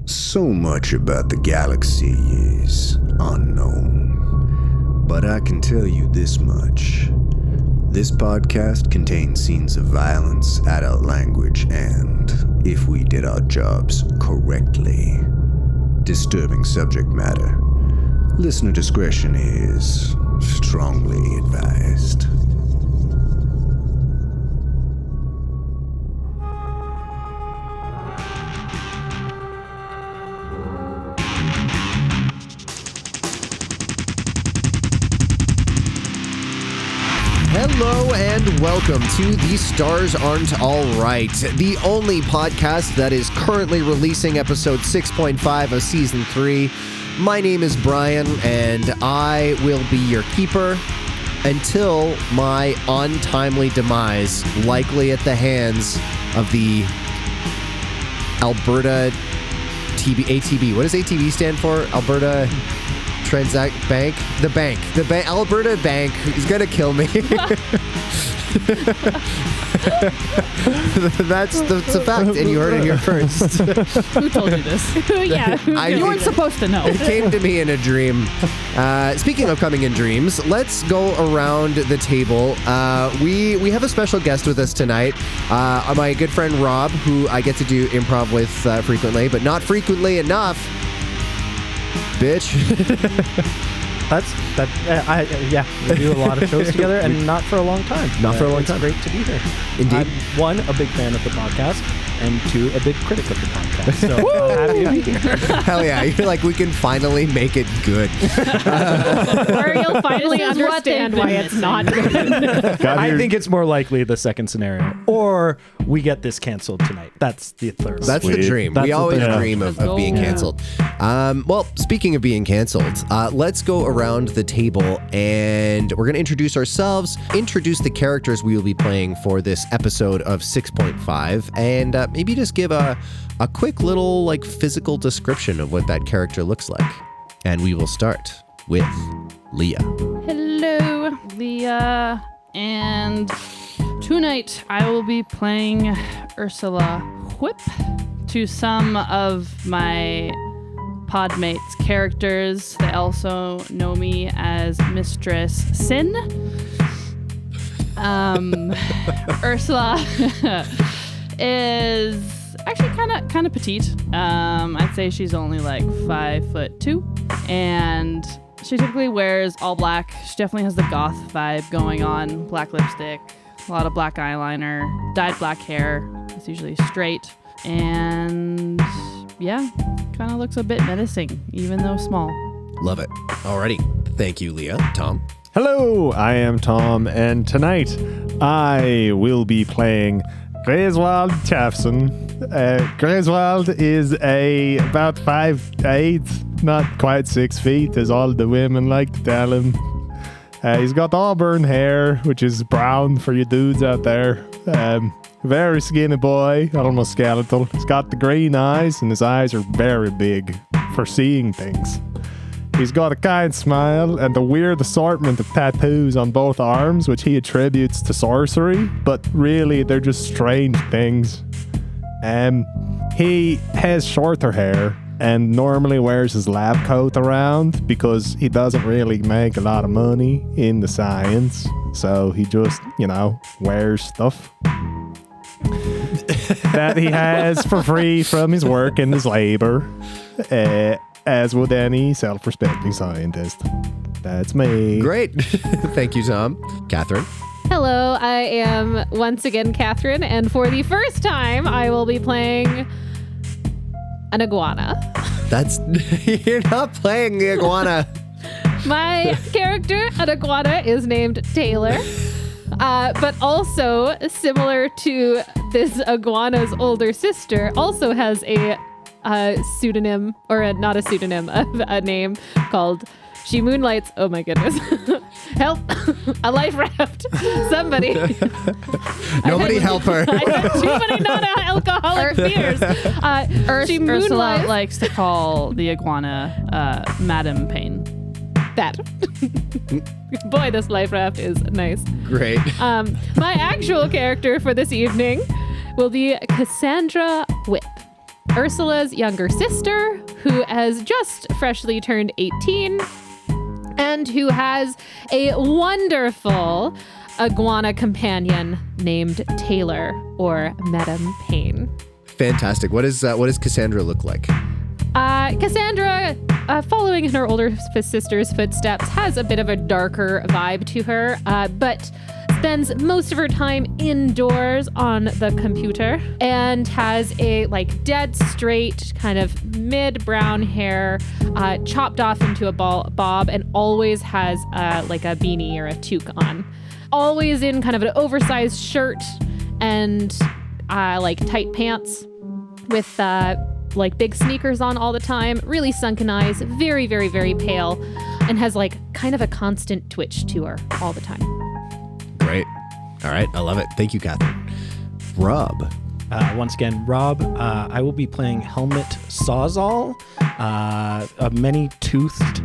So much about the galaxy is unknown, but I can tell you this much. This podcast contains scenes of violence, adult language, and, if we did our jobs correctly, disturbing subject matter. Listener discretion is strongly advised. Hello and welcome to The Stars Aren't All Right, the only podcast that is currently releasing episode 6.5 of season 3. My name is Brian, and I will be your keeper until my untimely demise, likely at the hands of the Alberta ATB. What does ATB stand for? Alberta Bank? The bank. Alberta Bank is going to kill me. That's a fact, and you heard it here first. Who told you this? You weren't supposed to know. It came to me in a dream. Speaking of coming in dreams, let's go around the table. We have a special guest with us tonight. My good friend Rob, who I get to do improv with frequently, but not frequently enough. Bitch. We do a lot of shows together, and not for a long time. It's great to be here. Indeed. I'm, one, a big fan of the podcast, and two, a big critic of the podcast. So I'm happy to be here. Hell yeah. You're like, we can finally make it good. Or you'll finally understand why it's not good. I think it's more likely the second scenario. Or we get this canceled tonight. That's the third. That's the dream. We always dream of being canceled. Well, speaking of being canceled, let's go around the table and we're going to introduce ourselves, introduce the characters we will be playing for this episode of 6.5, and maybe just give a quick little physical description of what that character looks like. And we will start with Leah. Hello, Leah. And tonight I will be playing Ursula Whip. To some of my Podmates characters, they also know me as Mistress Sin. Ursula is actually kind of petite. I'd say she's only 5'2", and she typically wears all black. She definitely has the goth vibe going on. Black lipstick, a lot of black eyeliner, dyed black hair. It's usually straight, and yeah, kind of looks a bit menacing, even though small. Love it. Alrighty. Thank you, Leah. Tom. Hello, I am Tom, and tonight I will be playing Griswold Chaffson. Griswold is about 5'8", not quite 6 feet, as all the women like to tell him. He's got auburn hair, which is brown for you dudes out there. Very skinny boy, almost skeletal. He's got the green eyes, and his eyes are very big for seeing things. He's got a kind smile and a weird assortment of tattoos on both arms, which he attributes to sorcery, but really they're just strange things. He has shorter hair and normally wears his lab coat around because he doesn't really make a lot of money in the science, so he just, wears stuff that he has for free from his work and his labor, as would any self-respecting scientist. That's me. Great. Thank you, Tom. Catherine. Hello, I am once again Catherine, and for the first time, I will be playing an iguana. You're not playing the iguana. My character, an iguana, is named Taylor. But also, similar to this iguana's older sister, also has a pseudonym, or not a pseudonym, a name called She Moonlights. Oh my goodness. Help. A life raft. Somebody. Nobody help her. I have too many non-alcoholic beers. Ursula likes to call the iguana Madam Pain. That. Boy, this life raft is nice. Great. My actual character for this evening will be Cassandra Whip. Ursula's younger sister, who has just freshly turned 18, and who has a wonderful iguana companion named Taylor, or Madame Payne. Fantastic. What does Cassandra look like? Cassandra, following in her older sister's footsteps, has a bit of a darker vibe to her, but spends most of her time indoors on the computer and has a dead straight kind of mid-brown hair, chopped off into a bob, and always has a beanie or a toque on. Always in kind of an oversized shirt and tight pants with big sneakers on all the time, really sunken eyes, very, very, very pale, and has kind of a constant twitch to her all the time. Great. All right. I love it. Thank you, Catherine. Rob. Once again, Rob, I will be playing Helmet Sawzall, a many-toothed...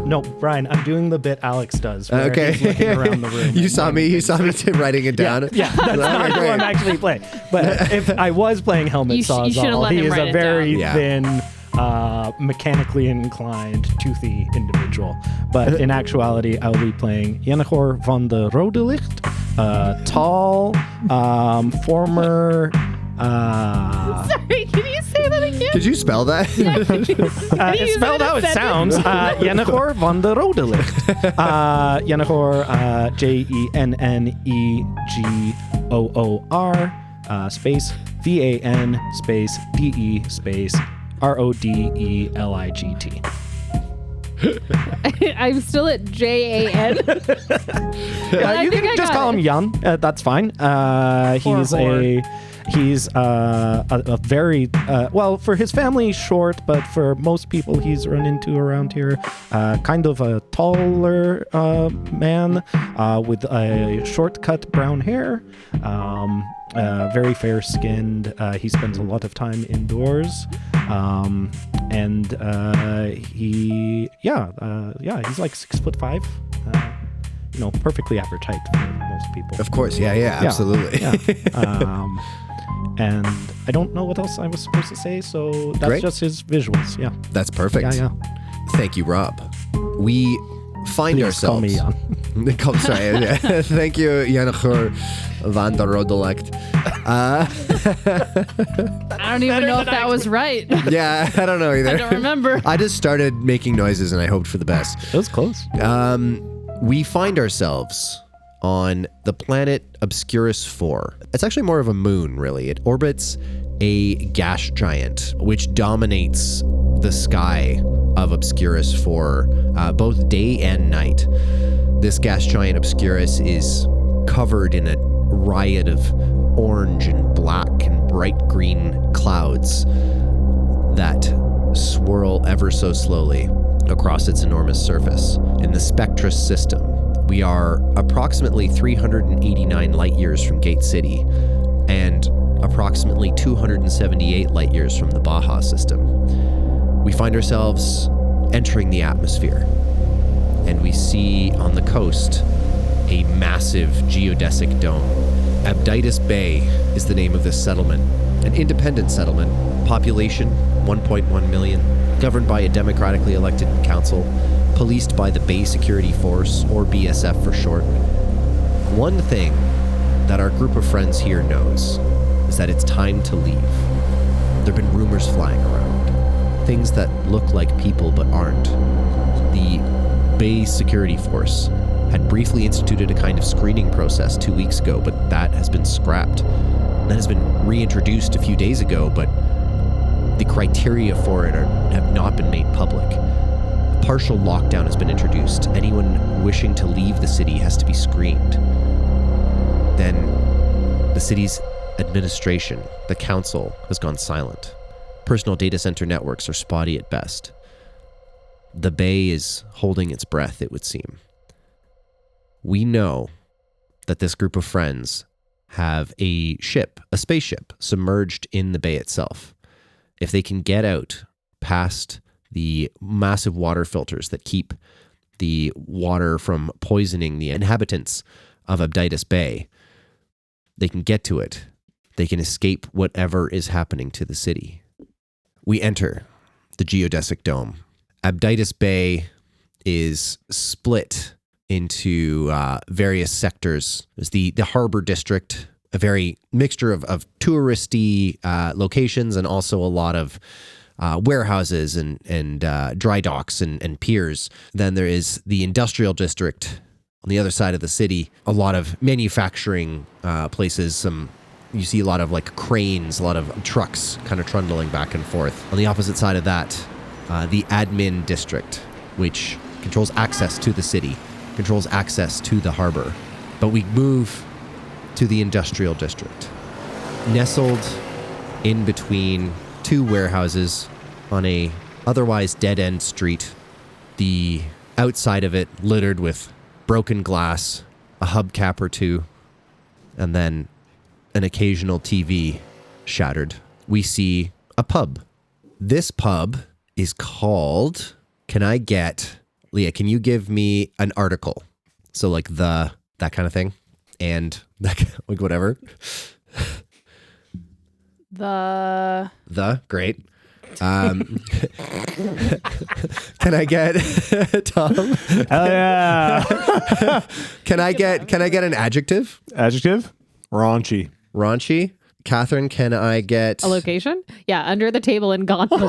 no, Brian, I'm doing the bit Alex does. Where Okay. he's looking around the room. You saw me writing it down. Yeah, that's not who I'm actually playing. But if I was playing Helmet You should've Sawzall, let he him is write a it very down. thin, mechanically inclined, toothy individual. But in actuality, I will be playing Jennr van der Rodelicht, tall, former... Sorry, can you say that again? Did you spell that? It's spelled how it sounds. Jennr van der Rodelicht. Jennr, Jennegor, space VAN, space DE, space RODELIGT. I'm still at JAN. You can just call him Jan. That's fine. He's a very, well, for his family, short, but for most people he's run into around here, kind of a taller man with a short-cut brown hair, very fair-skinned. He spends a lot of time indoors, and he's like 6'5". Perfectly average height for most people. Of course. Yeah, absolutely. Yeah. And I don't know what else I was supposed to say, so that's Great. just his visuals. Yeah. That's perfect. Yeah. Thank you, Rob. We find Please ourselves... call me Jan. Sorry. Thank you, Jennr van der Rodelicht. I don't even know if that was right. Yeah, I don't know either. I don't remember. I just started making noises and I hoped for the best. That was close. We find ourselves on the planet Obscurus 4. It's actually more of a moon, really. It orbits a gas giant, which dominates the sky of Obscurus 4, both day and night. This gas giant Obscurus is covered in a riot of orange and black and bright green clouds that swirl ever so slowly across its enormous surface. In the Spectrus system, we are approximately 389 light years from Gate City and approximately 278 light years from the Baja system. We find ourselves entering the atmosphere, and we see on the coast a massive geodesic dome. Abditus Bay is the name of this settlement, an independent settlement, population 1.1 million, governed by a democratically elected council, policed by the Bay Security Force, or BSF for short. One thing that our group of friends here knows is that it's time to leave. There have been rumors flying around, things that look like people but aren't. The Bay Security Force had briefly instituted a kind of screening process 2 weeks ago, but that has been scrapped. That has been reintroduced a few days ago, but the criteria for it have not been made public. A partial lockdown has been introduced. Anyone wishing to leave the city has to be screened. Then the city's administration, the council, has gone silent. Personal data center networks are spotty at best. The Bay is holding its breath, it would seem. We know that this group of friends have a spaceship, submerged in the bay itself. If they can get out past the massive water filters that keep the water from poisoning the inhabitants of Abditus Bay, they can get to it they can escape whatever is happening to the city. We enter the geodesic dome. Abditus Bay is split into various sectors. There's the harbor district, a very mixture of touristy locations, and also a lot of warehouses and dry docks and piers. Then there is the industrial district on the other side of the city, a lot of manufacturing places. You see a lot of like cranes, a lot of trucks kind of trundling back and forth. On the opposite side of that, the admin district, which controls access to the city, controls access to the harbor. But we move to the industrial district. Nestled in between two warehouses on a otherwise dead-end street, the outside of it littered with broken glass, a hubcap or two, and then an occasional TV shattered. We see a pub. This pub is called, Leah, can you give me an article? So like that kind of thing, and that, like whatever. Great. Can I get Tom? Hell yeah. Can I get an adjective? Adjective? Raunchy. Catherine, can I get A location? Yeah, under the table in Gauntlet. The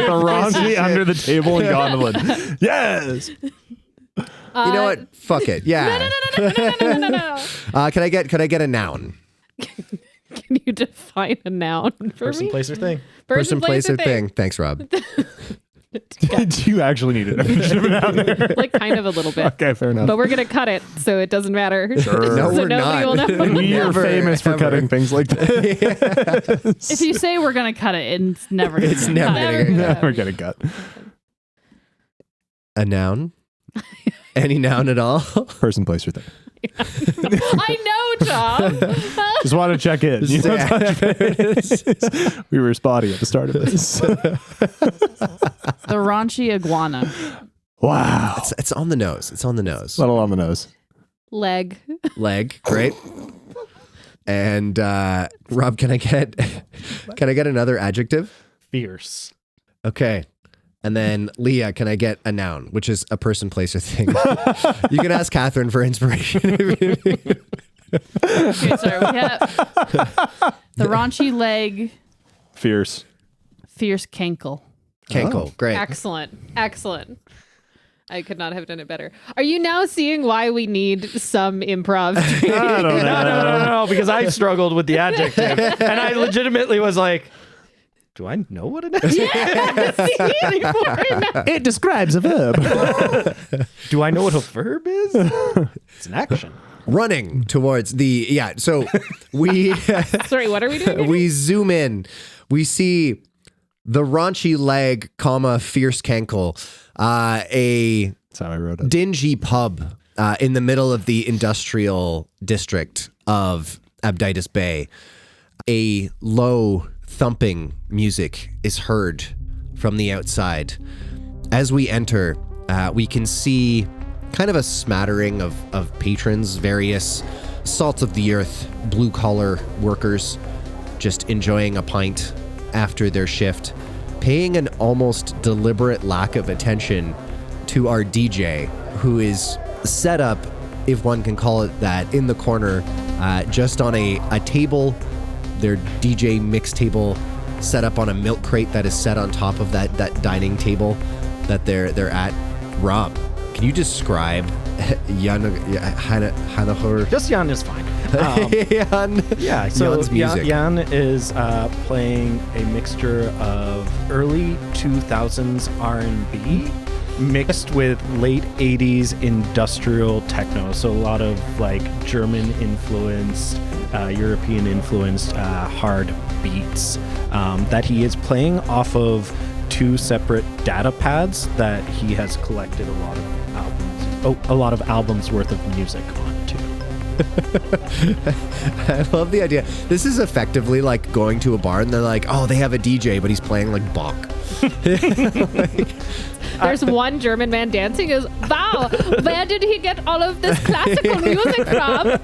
raunchy under the table in Gondolin. Yes. You know what? Fuck it. Yeah. No. Can I get a noun? Can you define a noun for Person, me? place, or thing. Person, place, or thing. Thanks, Rob. Do you actually need it? Like kind of a little bit. Okay, fair enough. But we're going to cut it, so it doesn't matter. Sure. No, So we're nobody will not. know. We are Never, famous for ever. cutting things like that. If you say we're gonna cut it, it's never gonna It's get never cut. gonna get Never get a cut. A noun? Any noun at all? Person, place, or thing. I know, Tom. Just want to check in. You know, we were spotty at the start of this. The raunchy iguana. Wow. It's on the nose. It's on the nose. Little on the nose. Leg. Leg, great. And Rob, can I get another adjective? Fierce. Okay. And then Leah, can I get a noun, which is a person, place, or thing? You can ask Catherine for inspiration. Okay, sorry. We have the raunchy leg, Fierce. fierce cankle. Cankle, great. Excellent. I could not have done it better. Are you now seeing why we need some improv training? I don't know. No, because I struggled with the adjective. And I legitimately was like, do I know what it is? It describes a verb. Do I know what a verb is? It's an action. Running towards so we Sorry, what are we doing? we zoom in. We see the raunchy leg, fierce cankle, a That's how I wrote it. dingy pub in the middle of the industrial district of Abditus Bay. A low thumping music is heard from the outside. As we enter, we can see kind of a smattering of patrons, various salt of the earth, blue collar workers, just enjoying a pint after their shift, paying an almost deliberate lack of attention to our DJ, who is set up, if one can call it that, in the corner, just on a table, their DJ mix table set up on a milk crate that is set on top of that dining table that they're at. Rob, can you describe Jannre Just Jan is fine. Yeah, so Jan's music? Jan is playing a mixture of early 2000s R&B mixed with late 80s industrial techno. So a lot of like German influenced, European influenced hard beats that he is playing off of two separate data pads that he has collected a lot of albums worth of music onto. I love the idea. This is effectively like going to a bar and they're like, oh, they have a DJ, but he's playing like Bach. There's one German man dancing. Is wow, where did he get all of this classical music from?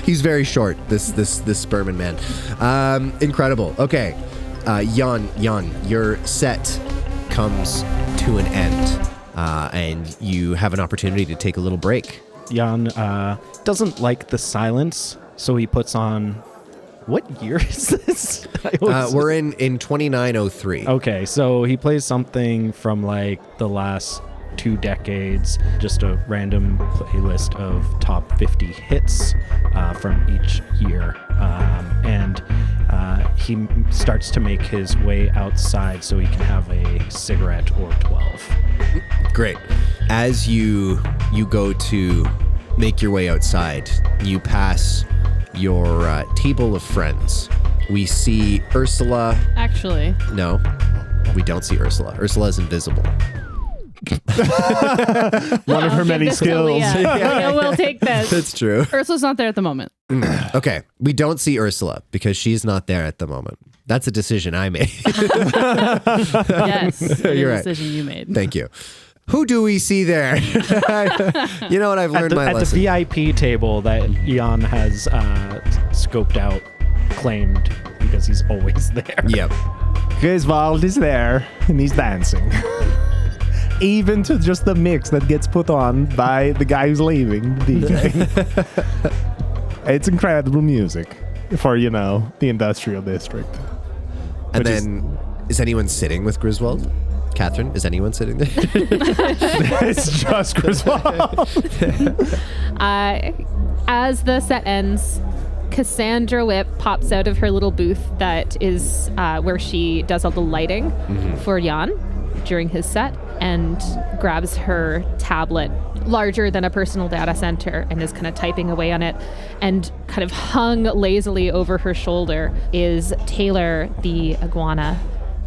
He's very short, this Sperman man. Incredible. Okay. Jan, your set comes to an end, and you have an opportunity to take a little break. Jan doesn't like the silence, so he puts on... What year is this? We're in 2903. Okay, so he plays something from like the last 2 decades, just a random playlist of top 50 hits from each year. And he starts to make his way outside so he can have a cigarette or 12. Great. As you go to make your way outside, you pass your table of friends. We see Ursula. Actually, No, we don't see Ursula. Ursula is invisible. One of her many skills. Yeah, we'll take this. That's true. Ursula's not there at the moment. Okay, we don't see Ursula because she's not there at the moment. That's a decision I made. Yes, it is You're a right. decision you made. Thank you. Who do we see there? You know what? I've learned my At lesson. the VIP table that Jan has scoped out, claimed, because he's always there. Yep. Griswold is there, and he's dancing. Even to just the mix that gets put on by the guy who's leaving, the DJ. It's incredible music for, the industrial district. And then, is anyone sitting with Griswold? Catherine, is anyone sitting there? It's just Griswold. As the set ends, Cassandra Whip pops out of her little booth that is where she does all the lighting for Jan during his set, and grabs her tablet, larger than a personal data center, and is kind of typing away on it. And kind of hung lazily over her shoulder is Taylor the iguana,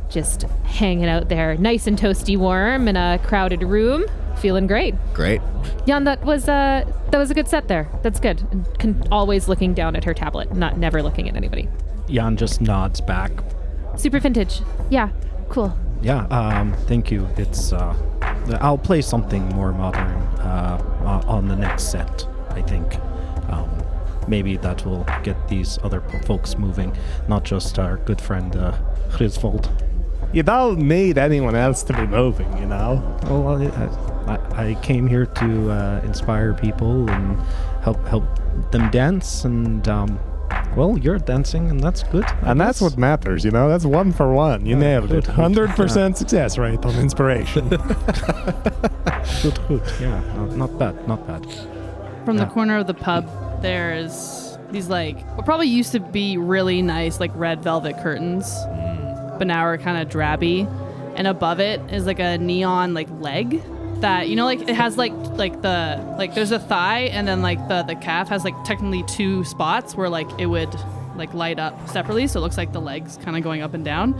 just hanging out there, nice and toasty warm in a crowded room, feeling great. Great. Jan, that was a good set there. That's good. And always looking down at her tablet, never looking at anybody. Jan just nods back. Super vintage. Yeah, cool. Yeah, thank you. It's I'll play something more modern on the next set, I think. Maybe that will get these other folks moving, not just our good friend Griswold. You don't need anyone else to be moving, Well, I came here to inspire people and help them dance, and well, you're dancing, and that's good. And that's what matters, That's 1 for 1. You nailed it. 100% success rate on inspiration. Good. Yeah, not bad. From the corner of the pub, there's these what probably used to be really nice red velvet curtains, but now are kind of drabby. And above it is a neon leg that it has there's a thigh, and then the calf has technically 2 spots where it would light up separately, so it looks like the legs kind of going up and down.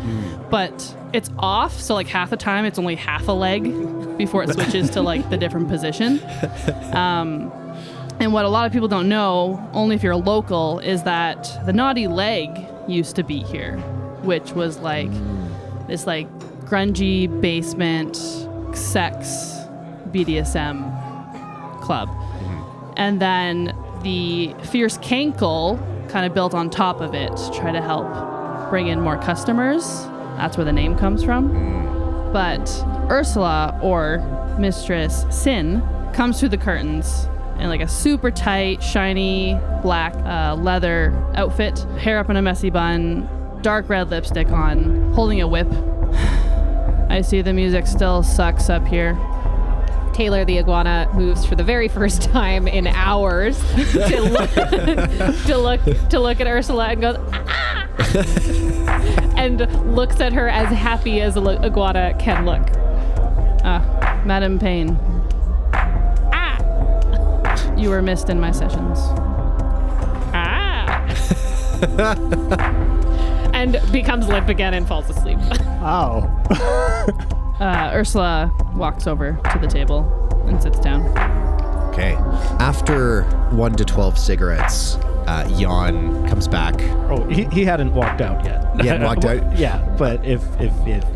But it's off, so half the time it's only half a leg before it switches to the different position. And what a lot of people don't know, only if you're a local, is that the naughty leg used to be here, which was this grungy basement sex BDSM club. And then the Fierce Cankle kind of built on top of it to try to help bring in more customers. That's where the name comes from. But Ursula, or Mistress Sin, comes through the curtains in a super tight, shiny, black leather outfit, hair up in a messy bun, dark red lipstick on, holding a whip. I see the music still sucks up here. Taylor the iguana moves for the very first time in hours to look at Ursula and goes, ah! and looks at her as happy as an iguana can look. Madam Payne. You were missed in my sessions. And becomes limp again and falls asleep. Oh. Ursula walks over to the table and sits down. Okay. After 1 to 12 cigarettes, Jan comes back. Oh, he hadn't walked out yet. He hadn't walked out? Yeah, but if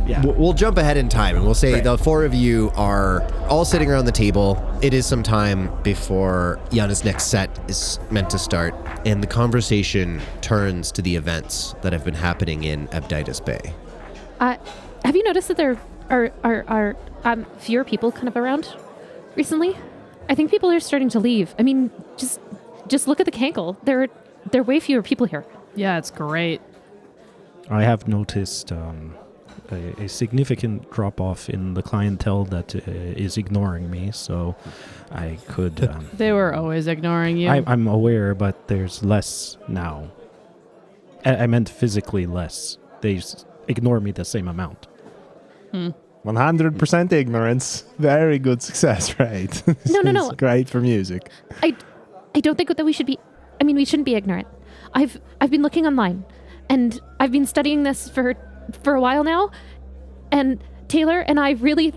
yeah. We'll jump ahead in time and we'll say the four of you are all sitting around the table. It is some time before Yana's next set is meant to start, and the conversation turns to the events that have been happening in Abditus Bay. Have you noticed that there are fewer people kind of around recently? I think people are starting to leave. I mean, just look at the Cankle. There are way fewer people here. Yeah, it's great. I have noticed a significant drop-off in the clientele that is ignoring me, so I could... They were always ignoring you. I'm aware, but there's less now. I meant physically less. They ignore me the same amount. 100% ignorance. Very good success rate. No. Great for music. I don't think that we should be... I mean, we shouldn't be ignorant. I've been looking online, and I've been studying this for a while now, and Taylor and I really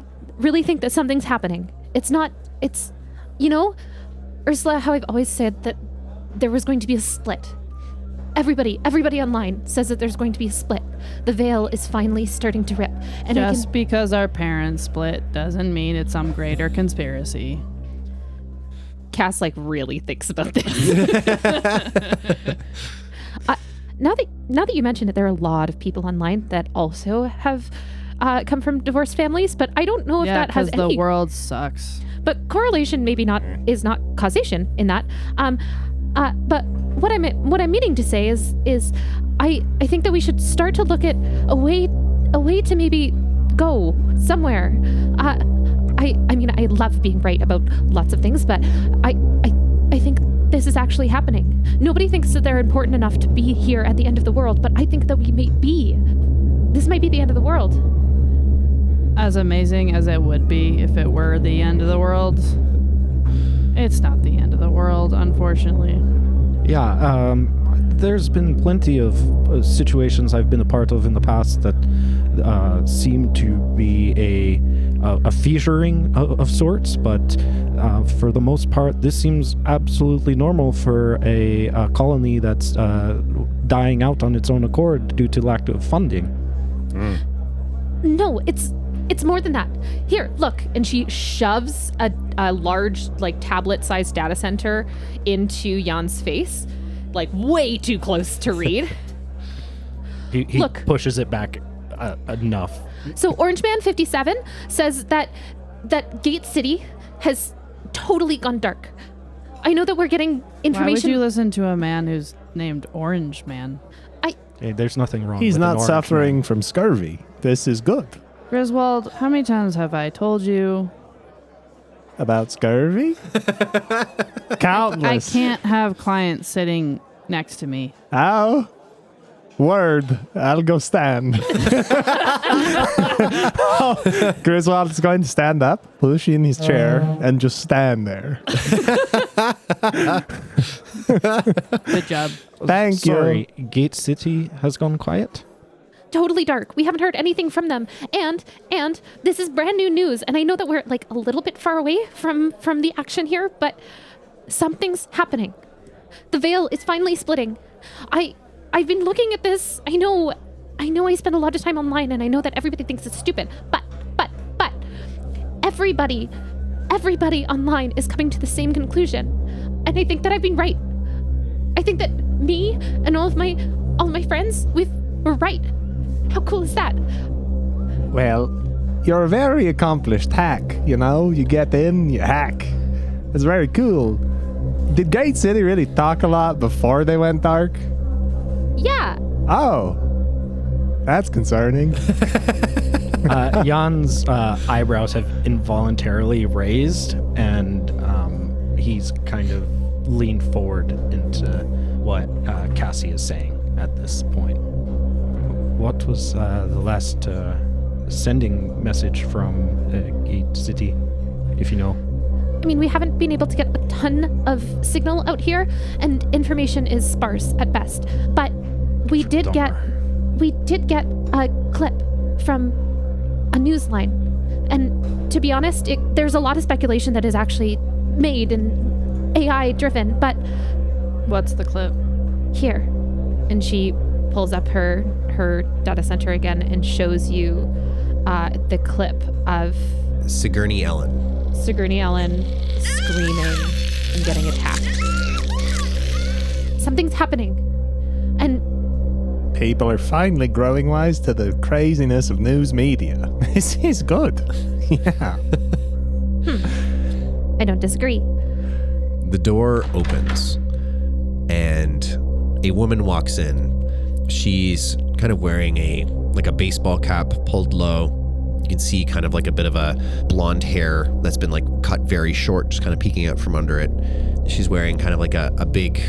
think that something's happening. It's, Ursula, how I've always said that there was going to be a split. Everybody online says that there's going to be a split. The veil is finally starting to rip. And just because our parents split doesn't mean it's some greater conspiracy. Cass really thinks about this. Now that you mention it, there are a lot of people online that also have come from divorced families, but I don't know if that has any... the world sucks. But correlation is not causation in that. But what I'm meaning to say is I think that we should start to look at a way to maybe go somewhere. I mean, I love being right about lots of things, but I think this is actually happening. Nobody thinks that they're important enough to be here at the end of the world, but I think that we may be. This might be the end of the world. As amazing as it would be if it were the end of the world, it's not the end of the world, unfortunately. Yeah, there's been plenty of situations I've been a part of in the past that seem to be a fissuring of sorts, but for the most part, this seems absolutely normal for a colony that's dying out on its own accord due to lack of funding. No, it's more than that. Here, look. And she shoves a large, tablet-sized data center into Jan's face, way too close to read. He look, pushes it back enough. So Orange Man 57 says that Gate City has totally gone dark. I know that we're getting information. Why would you listen to a man who's named Orange Man? Hey, there's nothing wrong. He's with not suffering from scurvy. This is good. Griswold, how many times have I told you about scurvy? Countless. I can't have clients sitting next to me. Oh. Word. I'll go stand. Griswold is going to stand up, push in his chair, and just stand there. Good job. Thank you. Sorry, Gate City has gone quiet? Totally dark. We haven't heard anything from them. And this is brand new news. And I know that we're a little bit far away from the action here, but something's happening. The veil is finally splitting. I've been looking at this. I know I spend a lot of time online, and I know that everybody thinks it's stupid, but everybody online is coming to the same conclusion. And I think that I've been right. I think that me and all of my friends, we're right. How cool is that? Well, you're a very accomplished hack, you get in, you hack. It's very cool. Did Gate City really talk a lot before they went dark? Yeah. Oh, that's concerning. Jan's eyebrows have involuntarily raised, and he's kind of leaned forward into what Cassie is saying at this point. What was the last sending message from Gate City, if you know? I mean, we haven't been able to get a ton of signal out here, and information is sparse at best. But we did get a clip from a news line. And to be honest, there's a lot of speculation that is actually made and AI driven, but What's the clip? Here. And she pulls up her data center again and shows you the clip of Sigourney Ellen. Sigourney Ellen screaming and getting attacked. Something's happening. And People are finally growing wise to the craziness of news media. This is good. Yeah. I don't disagree. The door opens and a woman walks in. She's kind of wearing a baseball cap pulled low. You can see kind of like a bit of a blonde hair that's been like cut very short, just kind of peeking out from under it. She's wearing kind of like a big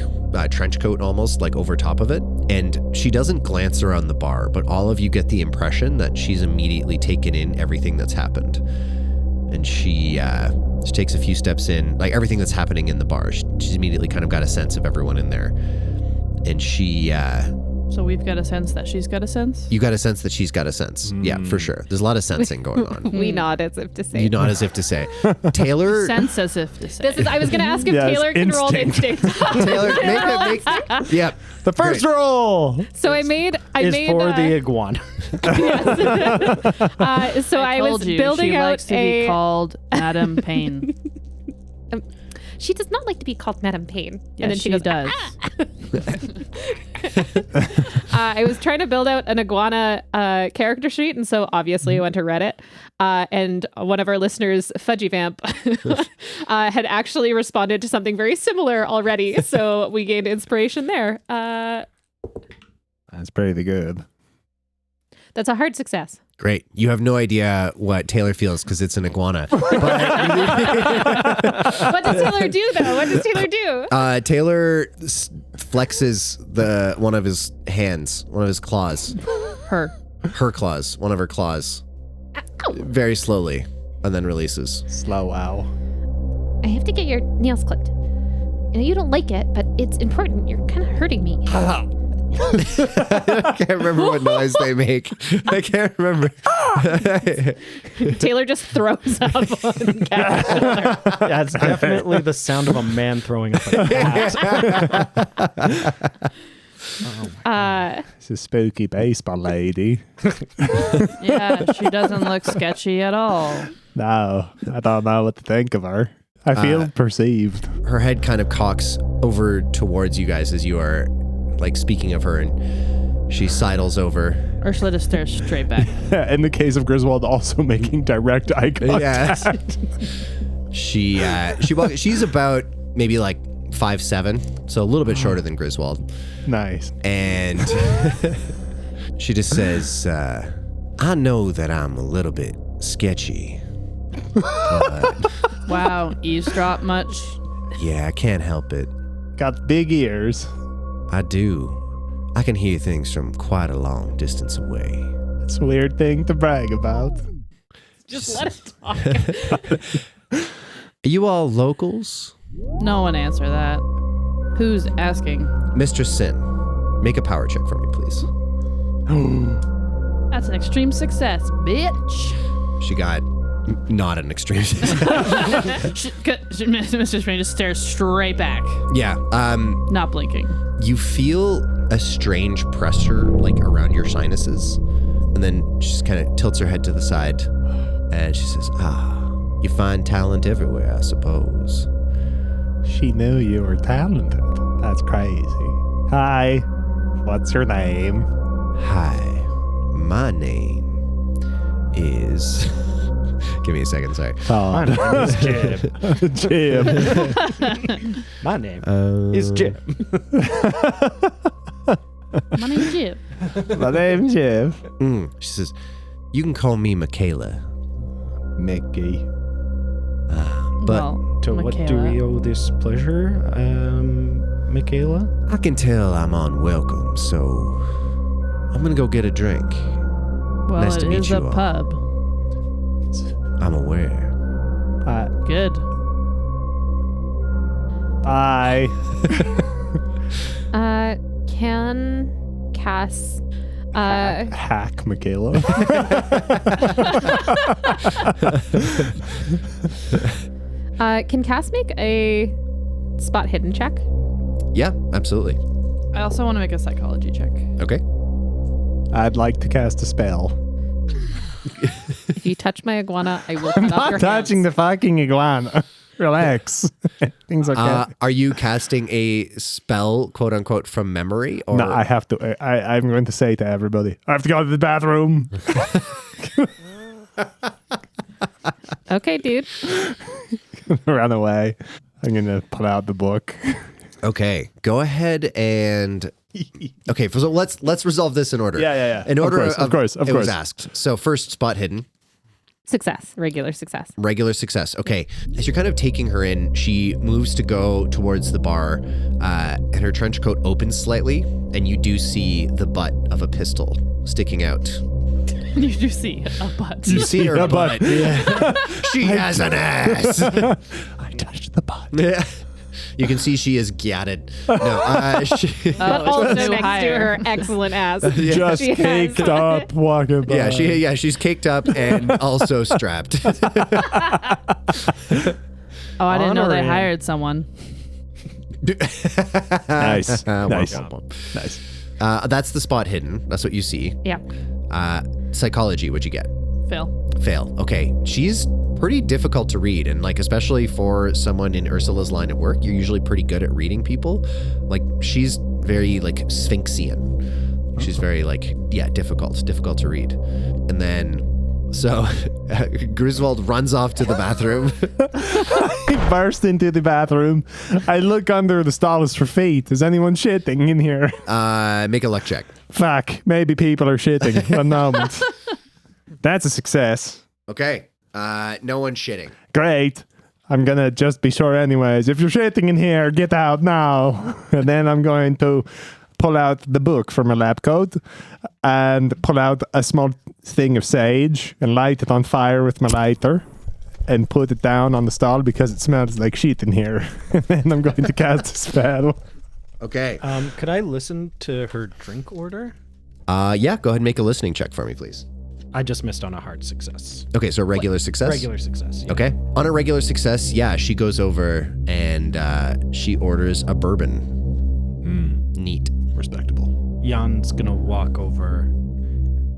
trench coat almost like over top of it. And she doesn't glance around the bar, but all of you get the impression that she's immediately taken in everything that's happened. And she takes a few steps in, like everything that's happening in the bar. She's immediately kind of got a sense of everyone in there. And she... So we've got a sense that she's got a sense? You got a sense that she's got a sense. Yeah, for sure. There's a lot of sensing going on. We nod as if to say. You nod as if to say. Taylor... Sense as if to say. I was going to ask if Taylor can roll instinct. Taylor, make yeah. The first roll. So I made for the iguana. Yes. So I was building she out likes to be called Madam Payne. She does not like to be called Madam Payne. Yes, and then she goes, does. I was trying to build out an iguana character sheet, and so obviously I went to Reddit. And one of our listeners, Fudgy Vamp, had actually responded to something very similar already. So we gained inspiration there. That's pretty good. That's a hard success. Great. You have no idea what Taylor feels because it's an iguana. What does Taylor do, though? What does Taylor do? Taylor flexes one of his hands, one of his claws. Her claws, one of her claws. Ow. Very slowly, and then releases. Slow wow. I have to get your nails clipped. I know you don't like it, but it's important. You're kind of hurting me. I can't remember what noise they make. I can't remember. Taylor just throws up on Cat's shoulder. Yeah, it's definitely the sound of a man throwing up a cat. It's a spooky baseball lady. Yeah, she doesn't look sketchy at all. No, I don't know what to think of her. I feel perceived. Her head kind of cocks over towards you guys as you are like speaking of her, and she sidles over. Ursula just stares straight back. In the case of Griswold, also making direct eye contact. Yes. She's about maybe like 5'7", so a little bit shorter than Griswold. Nice. And she just says, I know that I'm a little bit sketchy. But Wow, eavesdrop much? yeah, I can't help it. Got big ears. I do. I can hear things from quite a long distance away. It's a weird thing to brag about. Just let it talk. Are you all locals? No one answer that. Who's asking? Mistress Sin, make a power check for me, please. That's an extreme success, bitch. She got not an extreme success. Mr. Spring just stares straight back, Yeah. not blinking. You feel a strange pressure like around your sinuses, and then she just kind of tilts her head to the side, and she says, you find talent everywhere, I suppose. She knew you were talented. That's crazy. Hi. What's your name? Hi, my name is... Give me a second, sorry. My name is Jim. Jim. My name is Jim. My name is Jim. My name's Jim. She says, you can call me Michaela, Mickey. but Well, To what do Michaela. we owe this pleasure, Michaela? I can tell I'm unwelcome, so I'm gonna go get a drink. Well, Nice to it meet is you a all. pub. I'm aware. Good. Bye. Can Cass Hack Michaela. can Cass make a spot hidden check? Yeah, absolutely. I also want to make a psychology check. Okay. I'd like to cast a spell. If you touch my iguana, I will I'm cut off your not touching hands. the fucking iguana. Relax. Things okay. Are you casting a spell, quote unquote, from memory? Or No, I have to. I'm going to say to everybody, I have to go to the bathroom. Okay, dude. Run away. I'm going to pull out the book. Okay, go ahead and okay. So let's resolve this in order. Yeah. In order, Of course. It was asked. So first, spot hidden. Success. Regular success. Regular success. Okay. As you're kind of taking her in, she moves to go towards the bar, and her trench coat opens slightly, and you do see the butt of a pistol sticking out. You do see a butt. You see her butt. Yeah. She has an ass. I touched the butt. Yeah. You can see she is gatted. No, But also it's next higher. to her excellent ass. Just She caked has- up, walking by. she's caked up and also strapped. Oh, I didn't know they Honoring. hired someone. Nice. Nice. Nice. That's the spot hidden. That's what you see. Yeah. Psychology, what'd you get? Fail. Fail. Okay. She's pretty difficult to read, and like especially for someone in Ursula's line of work, you're usually pretty good at reading people. Like she's very like Sphinxian. She's very like difficult to read. And then so Griswold runs off to the bathroom. I burst into the bathroom. I look under the stalls for feet. Is anyone shitting in here? Make a luck check. Fuck. Maybe people are shitting. But no. That's a success. Okay. No one's shitting. Great. I'm going to just be sure anyways. If you're shitting in here, get out now. And then I'm going to pull out the book from my lab coat and pull out a small thing of sage and light it on fire with my lighter and put it down on the stall because it smells like shit in here. And then I'm going to cast a spell. Okay. Could I listen to her drink order? Yeah, go ahead and make a listening check for me, please. I just missed on a hard success. Okay, so regular success? Regular success. Yeah. Okay. On a regular success, yeah, she goes over and she orders a bourbon. Neat. Respectable. Jan's gonna walk over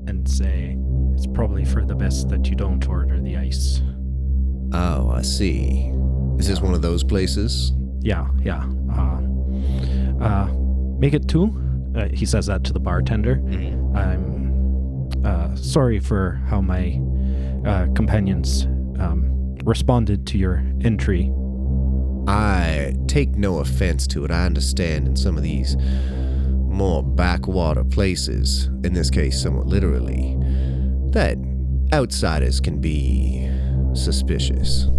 and say, "It's probably for the best that you don't order the ice." Oh, I see. Is this one of those places? Yeah. Make it 2. He says that to the bartender. I'm sorry for how my companions responded to your entry. I take no offense to it. I understand in some of these more backwater places, in this case somewhat literally, that outsiders can be suspicious.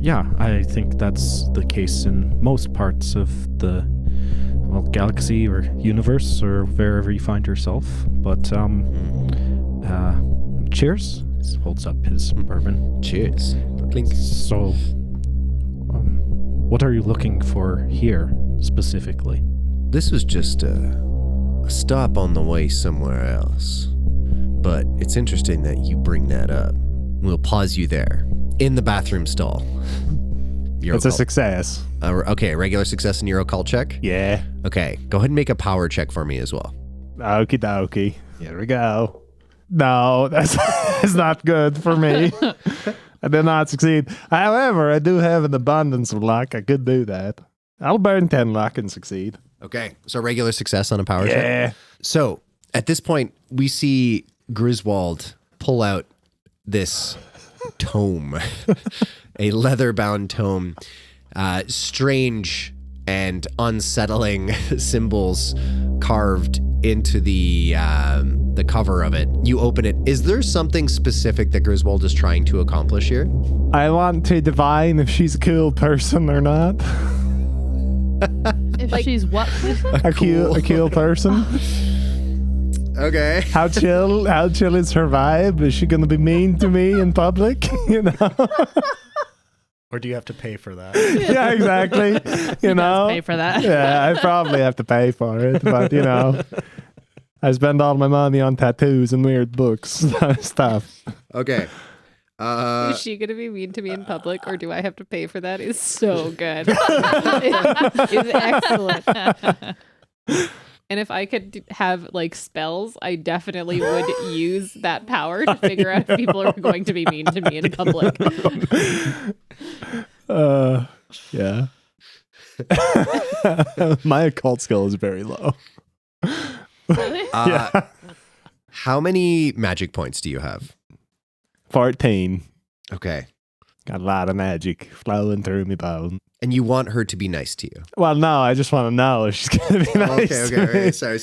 Yeah, I think that's the case in most parts of the galaxy or universe or wherever you find yourself. But cheers. He holds up his bourbon. Cheers. Clink. So, what are you looking for here specifically? This was just a stop on the way somewhere else. But it's interesting that you bring that up. We'll pause you there. In the bathroom stall. It's a success. Okay, regular success in your occult check? Yeah. Okay, go ahead and make a power check for me as well. Okie dokie. Here we go. No, that's not good for me. I did not succeed. However, I do have an abundance of luck. I could do that. I'll burn 10 luck and succeed. Okay, so regular success on a power check? Yeah. So, at this point, we see Griswold pull out this tome, a leather-bound tome, strange and unsettling symbols carved into the cover of it. You open it. Is there something specific that Griswold is trying to accomplish here? I want to divine if she's a cool person or not. If she's what? A cool person. Okay. How chill is her vibe? Is she gonna be mean to me in public? You know? Or do you have to pay for that? Yeah, exactly. You know? Pay for that. Yeah, I probably have to pay for it, but you know, I spend all my money on tattoos and weird books stuff. Okay. Is she gonna be mean to me in public, or do I have to pay for that? Is so good. It's excellent. And if I could have like spells, I definitely would use that power to figure out if people are going to be mean to me in public. Yeah. My occult skill is very low. How many magic points do you have? 14. Okay. Got a lot of magic flowing through me bone. And you want her to be nice to you. Well, no, I just want to know if she's going to be nice to me. Okay. Sorry.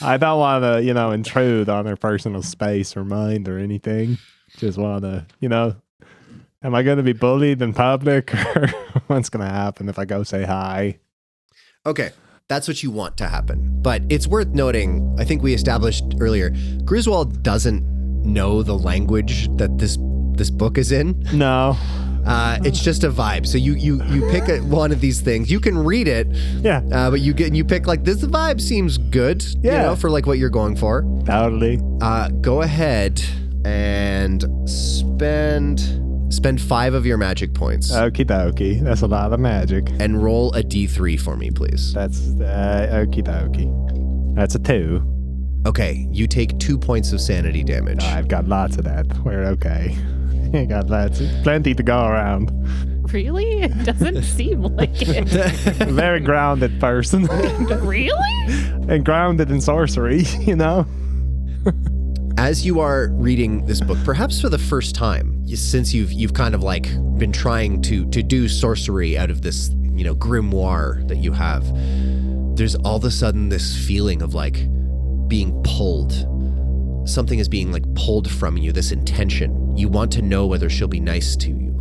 I don't want to, intrude on her personal space or mind or anything. Just want to, am I going to be bullied in public, or what's going to happen if I go say hi? Okay. That's what you want to happen. But it's worth noting, I think we established earlier, Griswold doesn't know the language that this book is in. No. It's just a vibe. So you pick one of these things. You can read it. Yeah. But you pick like this. The vibe seems good. Yeah. For like what you're going for. Totally. Go ahead and spend 5 of your magic points. Okie dokie. That's a lot of magic. And roll a d3 for me, please. That's okie dokie. That's a 2. Okay, you take 2 points of sanity damage. I've got lots of that. We're okay. I got plenty to go around. Really? It doesn't seem like it. Very grounded person. Really? And grounded in sorcery, As you are reading this book, perhaps for the first time, since you've kind of like been trying to do sorcery out of this, grimoire that you have, there's all of a sudden this feeling of like being pulled. Something is being like pulled from you, this intention. You want to know whether she'll be nice to you.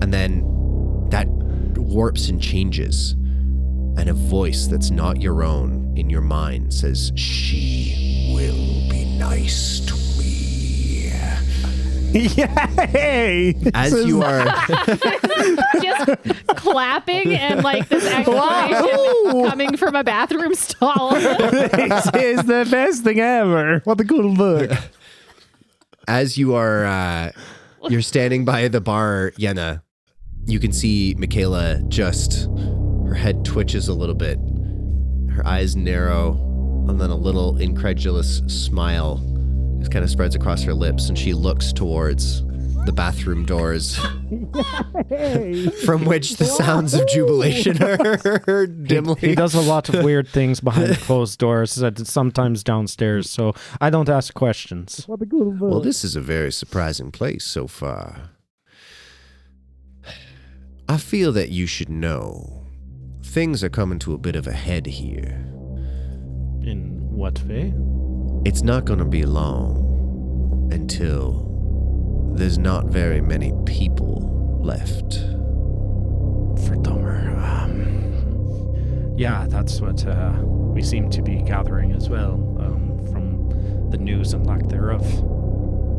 And then that warps and changes. And a voice that's not your own in your mind says, "She will be nice to me." Yay! As you are Just clapping and like this exclamation coming from a bathroom stall. This is the best thing ever. What a cool book. as you are you're standing by the bar, Yenna, you can see Michaela just, her head twitches a little bit, her eyes narrow, and then a little incredulous smile just kind of spreads across her lips, and she looks towards the bathroom doors from which the sounds of jubilation are heard dimly. He does a lot of weird things behind closed doors, sometimes downstairs, so I don't ask questions. Well, this is a very surprising place so far. I feel that you should know things are coming to a bit of a head here. In what way? It's not going to be long until there's not very many people left. For Tomer. Yeah, that's what we seem to be gathering as well, from the news and lack thereof.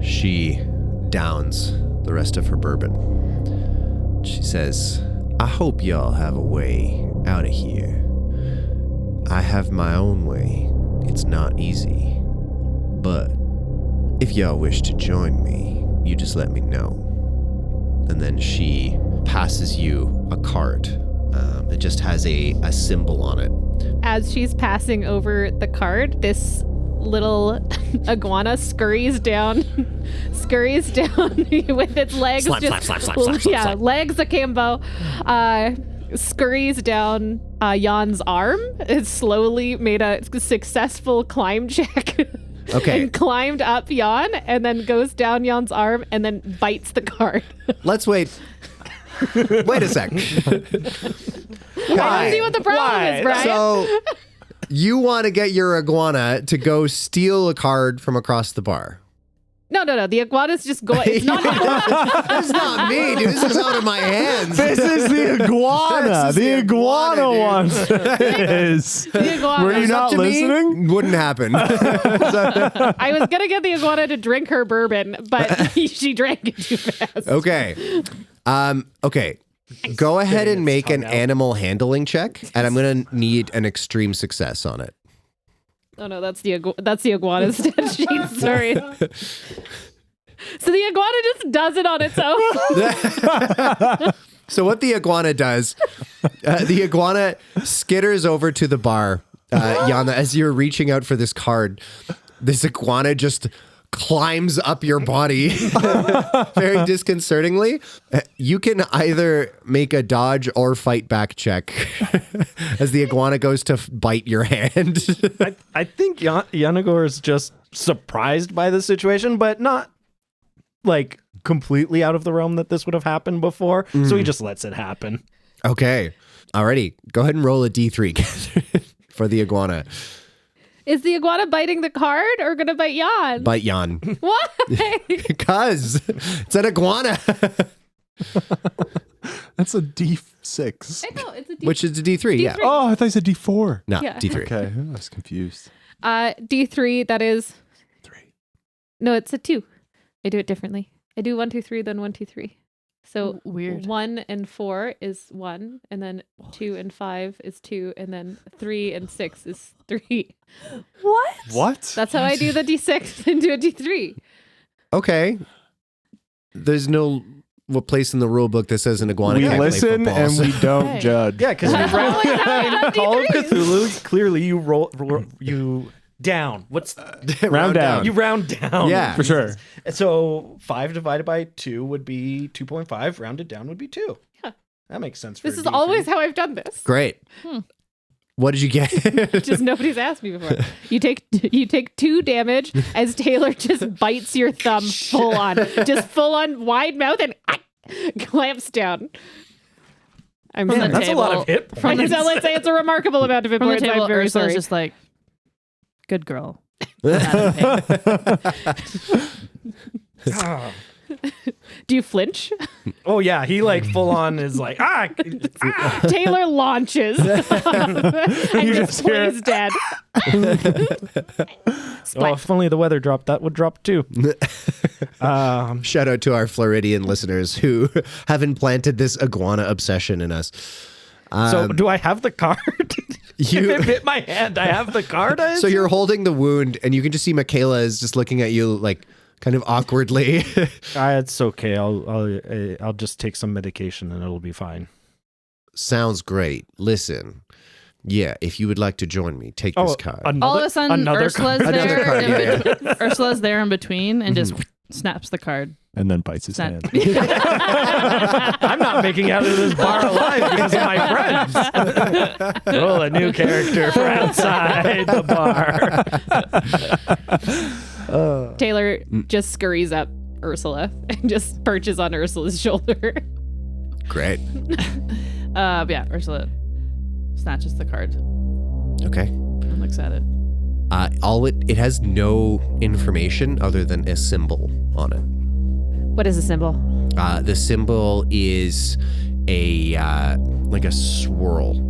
She downs the rest of her bourbon. She says, I hope y'all have a way out of here. I have my own way. It's not easy. But if y'all wish to join me, you just let me know. And then she passes you a card. It just has a symbol on it. As she's passing over the card, this little iguana scurries down with its legs. Slap. Legs akimbo. Scurries down Jan's arm. It slowly made a successful climb check. Okay. And climbed up Jan, and then goes down Jan's arm, and then bites the card. Let's wait. Wait a sec. I don't see what the problem is, Brian. So you want to get your iguana to go steal a card from across the bar? No. The iguana's just going. It's not. That's not me, dude. This is out of my hands. This is the iguana. This is The the iguana, iguana dude. wants this. The iguana. Were you not To me, listening? wouldn't happen. I was gonna get the iguana to drink her bourbon, but she drank it too fast. Okay. Okay. Go ahead and make an animal handling check, and I'm gonna need an extreme success on it. Oh no, that's the iguana's stat sheet. Sorry. So the iguana just does it on its own. So what the iguana does, the iguana skitters over to the bar. Yawna, as you're reaching out for this card, this iguana just climbs up your body very disconcertingly. You can either make a dodge or fight back check as the iguana goes to bite your hand. I think Yanagor is just surprised by the situation, but not like completely out of the realm that this would have happened before. So he just lets it happen. Okay. Alrighty. Go ahead and roll a D3 for the iguana. Is the iguana biting the card or going to bite Jan? Bite Jan. Why? Because it's an iguana. That's a D6. I know, it's a D3. Which is a D3, yeah. Oh, I thought you said D4. No, Yeah. D3. Okay, I was confused. D3, that is... 3. No, it's a 2. I do it differently. I do 1, 2, 3, then 1, 2, 3. So Weird. 1 and 4 is 1, and then 2 and 5 is 2, and then 3 and 6 is 3. What? That's how I do the D6 into a D3. Okay. There's no place in the rule book that says an iguana We can't listen play football. and we don't Okay. judge. Yeah, because That's always how I done Call of D3s. Cthulhu, clearly you roll you down. What's Round down. you round down? Yeah. For sure. So 5 divided by 2 would be 2.5. Rounded down would be 2. Yeah. That makes sense. For This a is D3. always how I've done this. Great. What did you get? Just nobody's asked me before. You take 2 damage as Taylor just bites your thumb full on wide mouth and clamps down. I'm From sorry. the That's a lot of hit From the points. table, let's say it's a remarkable amount of hit From the points. table, I'm very Ursula's sorry. just like, good girl. Ah. Do you flinch? Oh yeah, he like full on is like Taylor launches and You just just hear- plays dead. Oh, if only the weather dropped, that would drop too. Shout out to our Floridian listeners who have implanted this iguana obsession in us. So do I have the card? You- If it bit my hand, I have the card. So you're holding the wound, and you can just see Michaela is just looking at you like kind of awkwardly. It's okay. I'll just take some medication and it'll be fine. Sounds great. Listen. Yeah, if you would like to join me, take this card. All of a sudden, Ursula's card. Another there. card, yeah. Ursula's there in between and just snaps the card. And then bites his Snap- hand. I'm not making out of this bar alive because of my friends. Roll a new character for outside the bar. Taylor just scurries up Ursula and just perches on Ursula's shoulder. Great. Yeah, Ursula snatches the card Okay. and looks at it. It has no information other than a symbol on it. What is the symbol? The symbol is a like a swirl.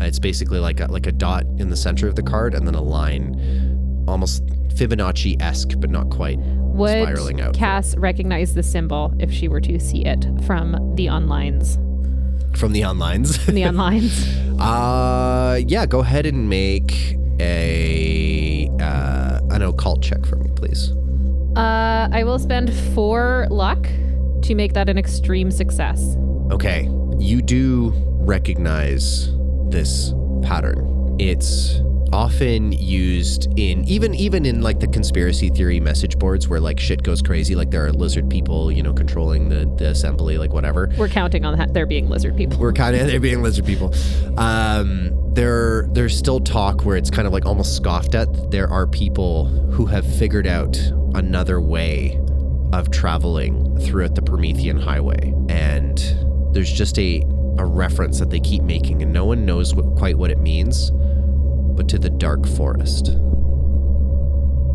It's basically like a dot in the center of the card, and then a line, almost Fibonacci-esque, but not quite, spiraling Would out. Cass recognize the symbol if she were to see it from the onlines? From the onlines. From the onlines. Yeah. Go ahead and make an occult check for me, please. I will spend 4 luck to make that an extreme success. Okay, you do recognize this pattern. It's often used in even in like the conspiracy theory message boards where like shit goes crazy, like there are lizard people, controlling the assembly, like whatever. We're counting on that there being lizard people. We're kind of there being lizard people. There's still talk where it's kind of like almost scoffed at. There are people who have figured out another way of traveling throughout the Promethean Highway, and there's just a reference that they keep making, and no one knows quite what it means, but to the dark forest.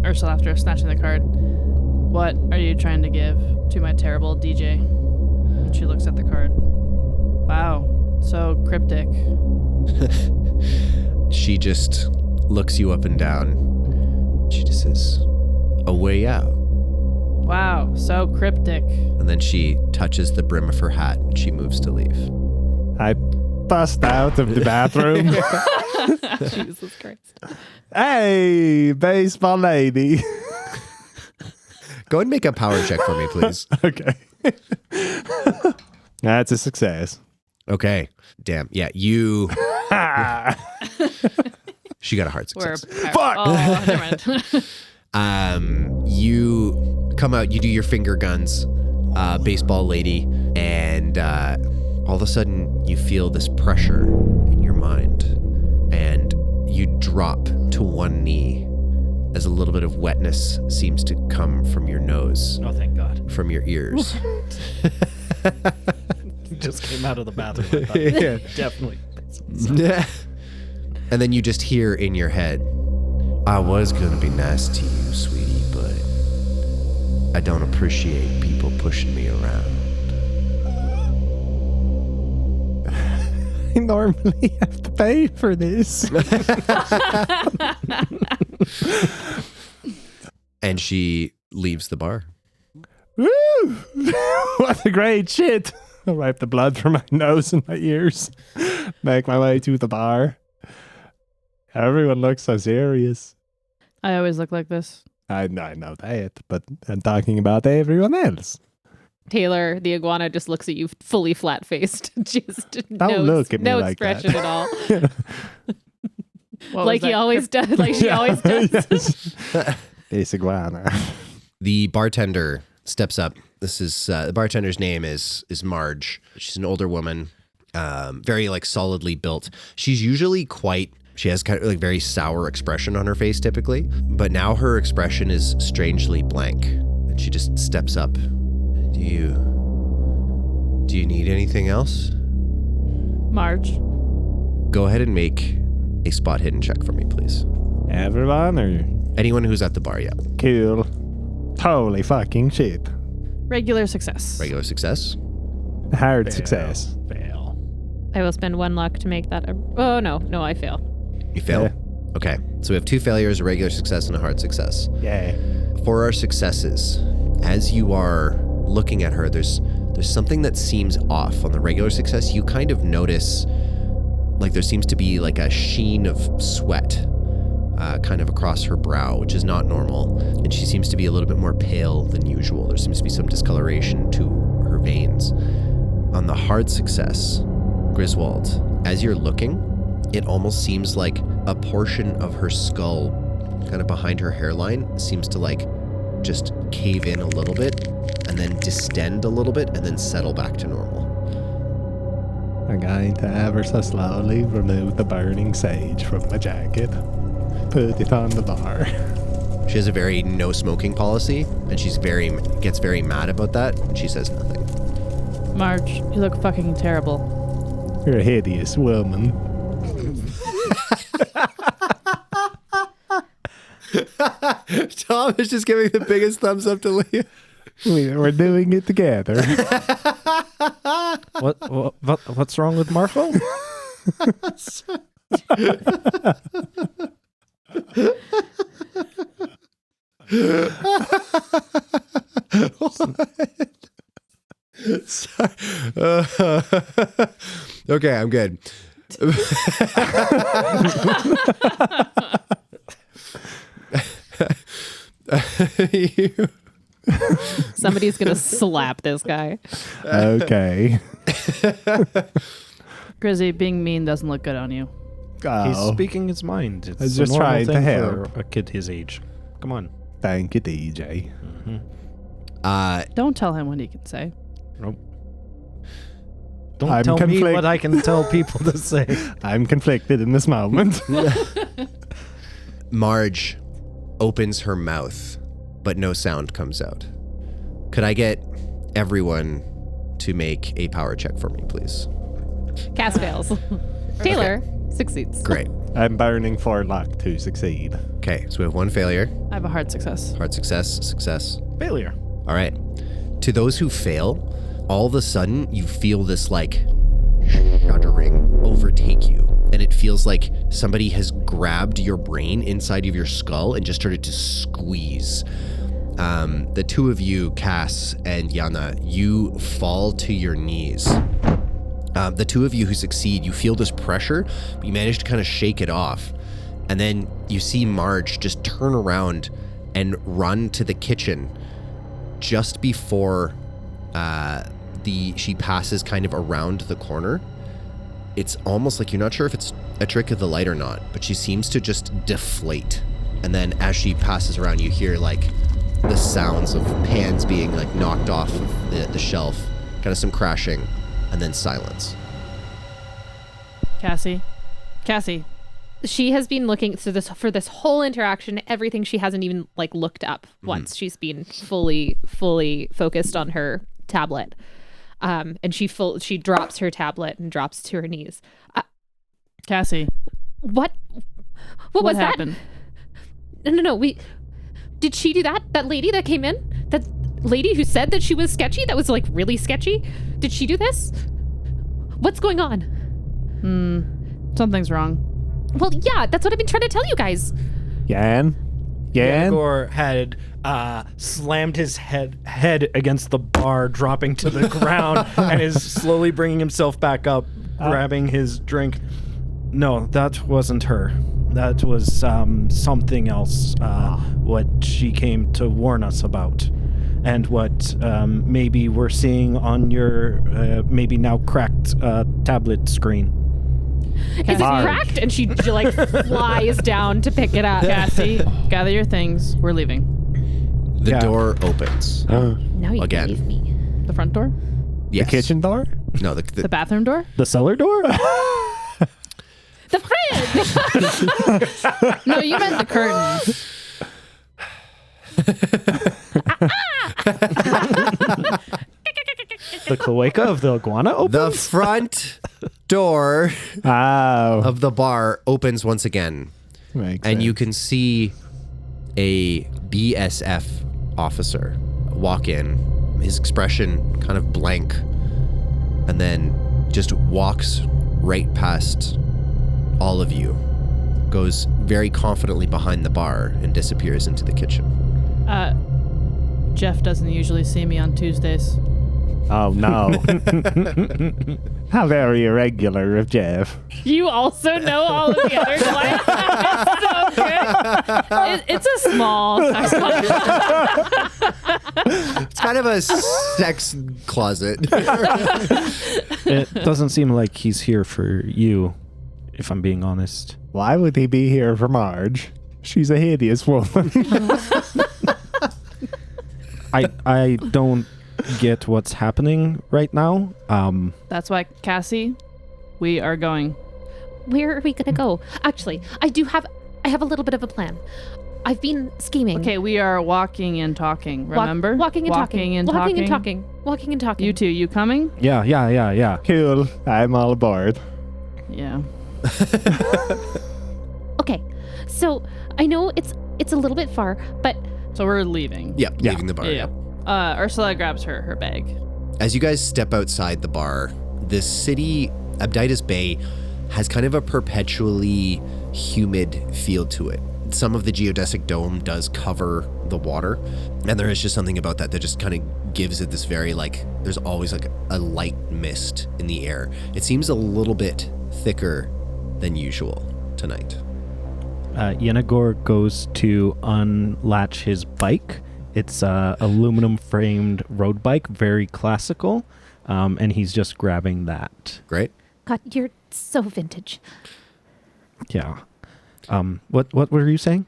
Ursula, after snatching the card, what are you trying to give to my terrible DJ? And she looks at the card. Wow, so cryptic. She just looks you up and down. She just says, "A way out." Wow, so cryptic. And then she touches the brim of her hat and she moves to leave. I bust out of the bathroom. Jesus Christ. Hey, baseball lady. Go and make a power check for me, please. Okay. That's a success. Okay. Damn. Yeah, you... She got a hard success. Fuck! Oh, never mind. You come out, you do your finger guns, baseball lady, and all of a sudden you feel this pressure in your mind, and you drop to one knee as a little bit of wetness seems to come from your nose, Oh, thank God. from your ears. Just came out of the bathroom. I thought, Yeah. Definitely. And then you just hear in your head, I was going to be nice to you, sweetie, but I don't appreciate people pushing me around. I normally have to pay for this. And she leaves the bar. Woo! What a great shit. I wipe the blood from my nose and my ears. Make my way to the bar. Everyone looks so serious. I always look like this. I know that, but I'm talking about everyone else. Taylor, the iguana, just looks at you fully flat-faced. Just Don't look at me no like that. expression at all. What Like was he that? always does. Like she always does. Yes. It's iguana. The bartender steps up. This is the bartender's name is Marge. She's an older woman, very like solidly built. She's usually she has kind of like very sour expression on her face typically, but now her expression is strangely blank. And she just steps up. Do you need anything else? Marge. Go ahead and make a spot hidden check for me, please. Everyone or Anyone who's at the bar, yeah. cool? Holy fucking shit. Regular success. Regular success. Hard success. Fail. I will spend 1 luck to make that. Oh, no, I fail. You fail? Yeah. Okay. So we have 2 failures, a regular success, and a hard success. Yeah. For our successes, as you are looking at her, there's something that seems off. On the regular success, you kind of notice like there seems to be like a sheen of sweat kind of across her brow, which is not normal. And she seems to be a little bit more pale than usual. There seems to be some discoloration to her veins. On the hard success, Griswold, as you're looking, it almost seems like a portion of her skull kind of behind her hairline seems to like just cave in a little bit and then distend a little bit and then settle back to normal. I'm going to ever so slowly remove the burning sage from my jacket. Put it on the bar. She has a very no smoking policy and gets very mad about that and she says nothing. Marge, you look fucking terrible. You're a hideous woman. Tom is just giving the biggest thumbs up to Leah. We're doing it together. What's wrong with Marco? Okay, I'm good. Somebody's going to slap this guy. Okay. Grizzy, being mean doesn't look good on you. He's Oh, speaking his mind. It's I was a just normal trying to thing help. for a kid his age. Come on. thank you, DJ. Don't tell him what he can say. Nope. Don't I'm tell me conflict- what I can tell people to say. I'm conflicted in this moment. Marge opens her mouth, but no sound comes out. Could I get everyone to make a power check for me, please? Cass fails. Taylor succeeds. Great. I'm burning for luck to succeed. Okay, so we have 1 failure, I have a hard success. hard success. Failure. All right. To those who fail, all of a sudden you feel this like shuddering overtake you. And it feels like somebody has grabbed your brain inside of your skull and just started to squeeze. The 2 of you, Cass and Yawna, you fall to your knees. The 2 of you who succeed, you feel this pressure, but you manage to kind of shake it off. And then you see Marge just turn around and run to the kitchen just before she passes kind of around the corner, it's almost like you're not sure if it's a trick of the light or not, but she seems to just deflate. And then as she passes around, you hear like the sounds of pans being like knocked off of the shelf, kind of some crashing, and then silence. Cassie. She has been looking for this whole interaction, everything. She hasn't even like looked up once. She's been fully focused on her tablet. And she drops her tablet and drops to her knees. Cassie. What was happened? That? No. Did she do that? That lady that came in? That lady who said that she was sketchy? That was like really sketchy? Did she do this? What's going on? Something's wrong. Well, yeah, that's what I've been trying to tell you guys. Yan? Igor had slammed his head against the bar, dropping to the ground, and is slowly bringing himself back up, grabbing his drink. No, that wasn't her. That was something else, what she came to warn us about. And what maybe we're seeing on your maybe now cracked tablet screen. Is it cracked? And she like flies down to pick it up. Cassie, gather your things. We're leaving. The door opens. Now you Again. believe me. The front door? Yes. The kitchen door? No, The bathroom door? The cellar door? The fridge! No, you meant the curtains. The cloaca of the iguana opens? the front door Oh. of the bar opens once again. Makes And you sense. can see a BSF officer walk in, his expression kind of blank, and then just walks right past all of you, goes very confidently behind the bar, and disappears into the kitchen. Jeff doesn't usually see me on Tuesdays. Oh, no. How very irregular of Jeff. You also know all of the other clients. It's so good. It's a small sex closet. It's kind of a sex closet. It doesn't seem like he's here for you, if I'm being honest. Why would he be here for Marge? She's a hideous woman. I don't get what's happening right now. That's why, Cassie, we are going. Where are we gonna go? Actually, I have a little bit of a plan. I've been scheming. Okay, we are walking and talking, remember? Walking and talking. You two, you coming? Yeah. Cool. I'm all aboard. Yeah. Okay, so I know it's a little bit far, but So we're leaving. Yep, leaving the bar. Yeah. Ursula grabs her bag. As you guys step outside the bar, the city, Abditus Bay, has kind of a perpetually humid feel to it. Some of the geodesic dome does cover the water, and there is just something about that just kind of gives it this very, like, there's always like a light mist in the air. It seems a little bit thicker than usual tonight. Yennegar goes to unlatch his bike. It's a aluminum framed road bike, very classical, and he's just grabbing that. Great. God, you're so vintage. Yeah. What were you saying?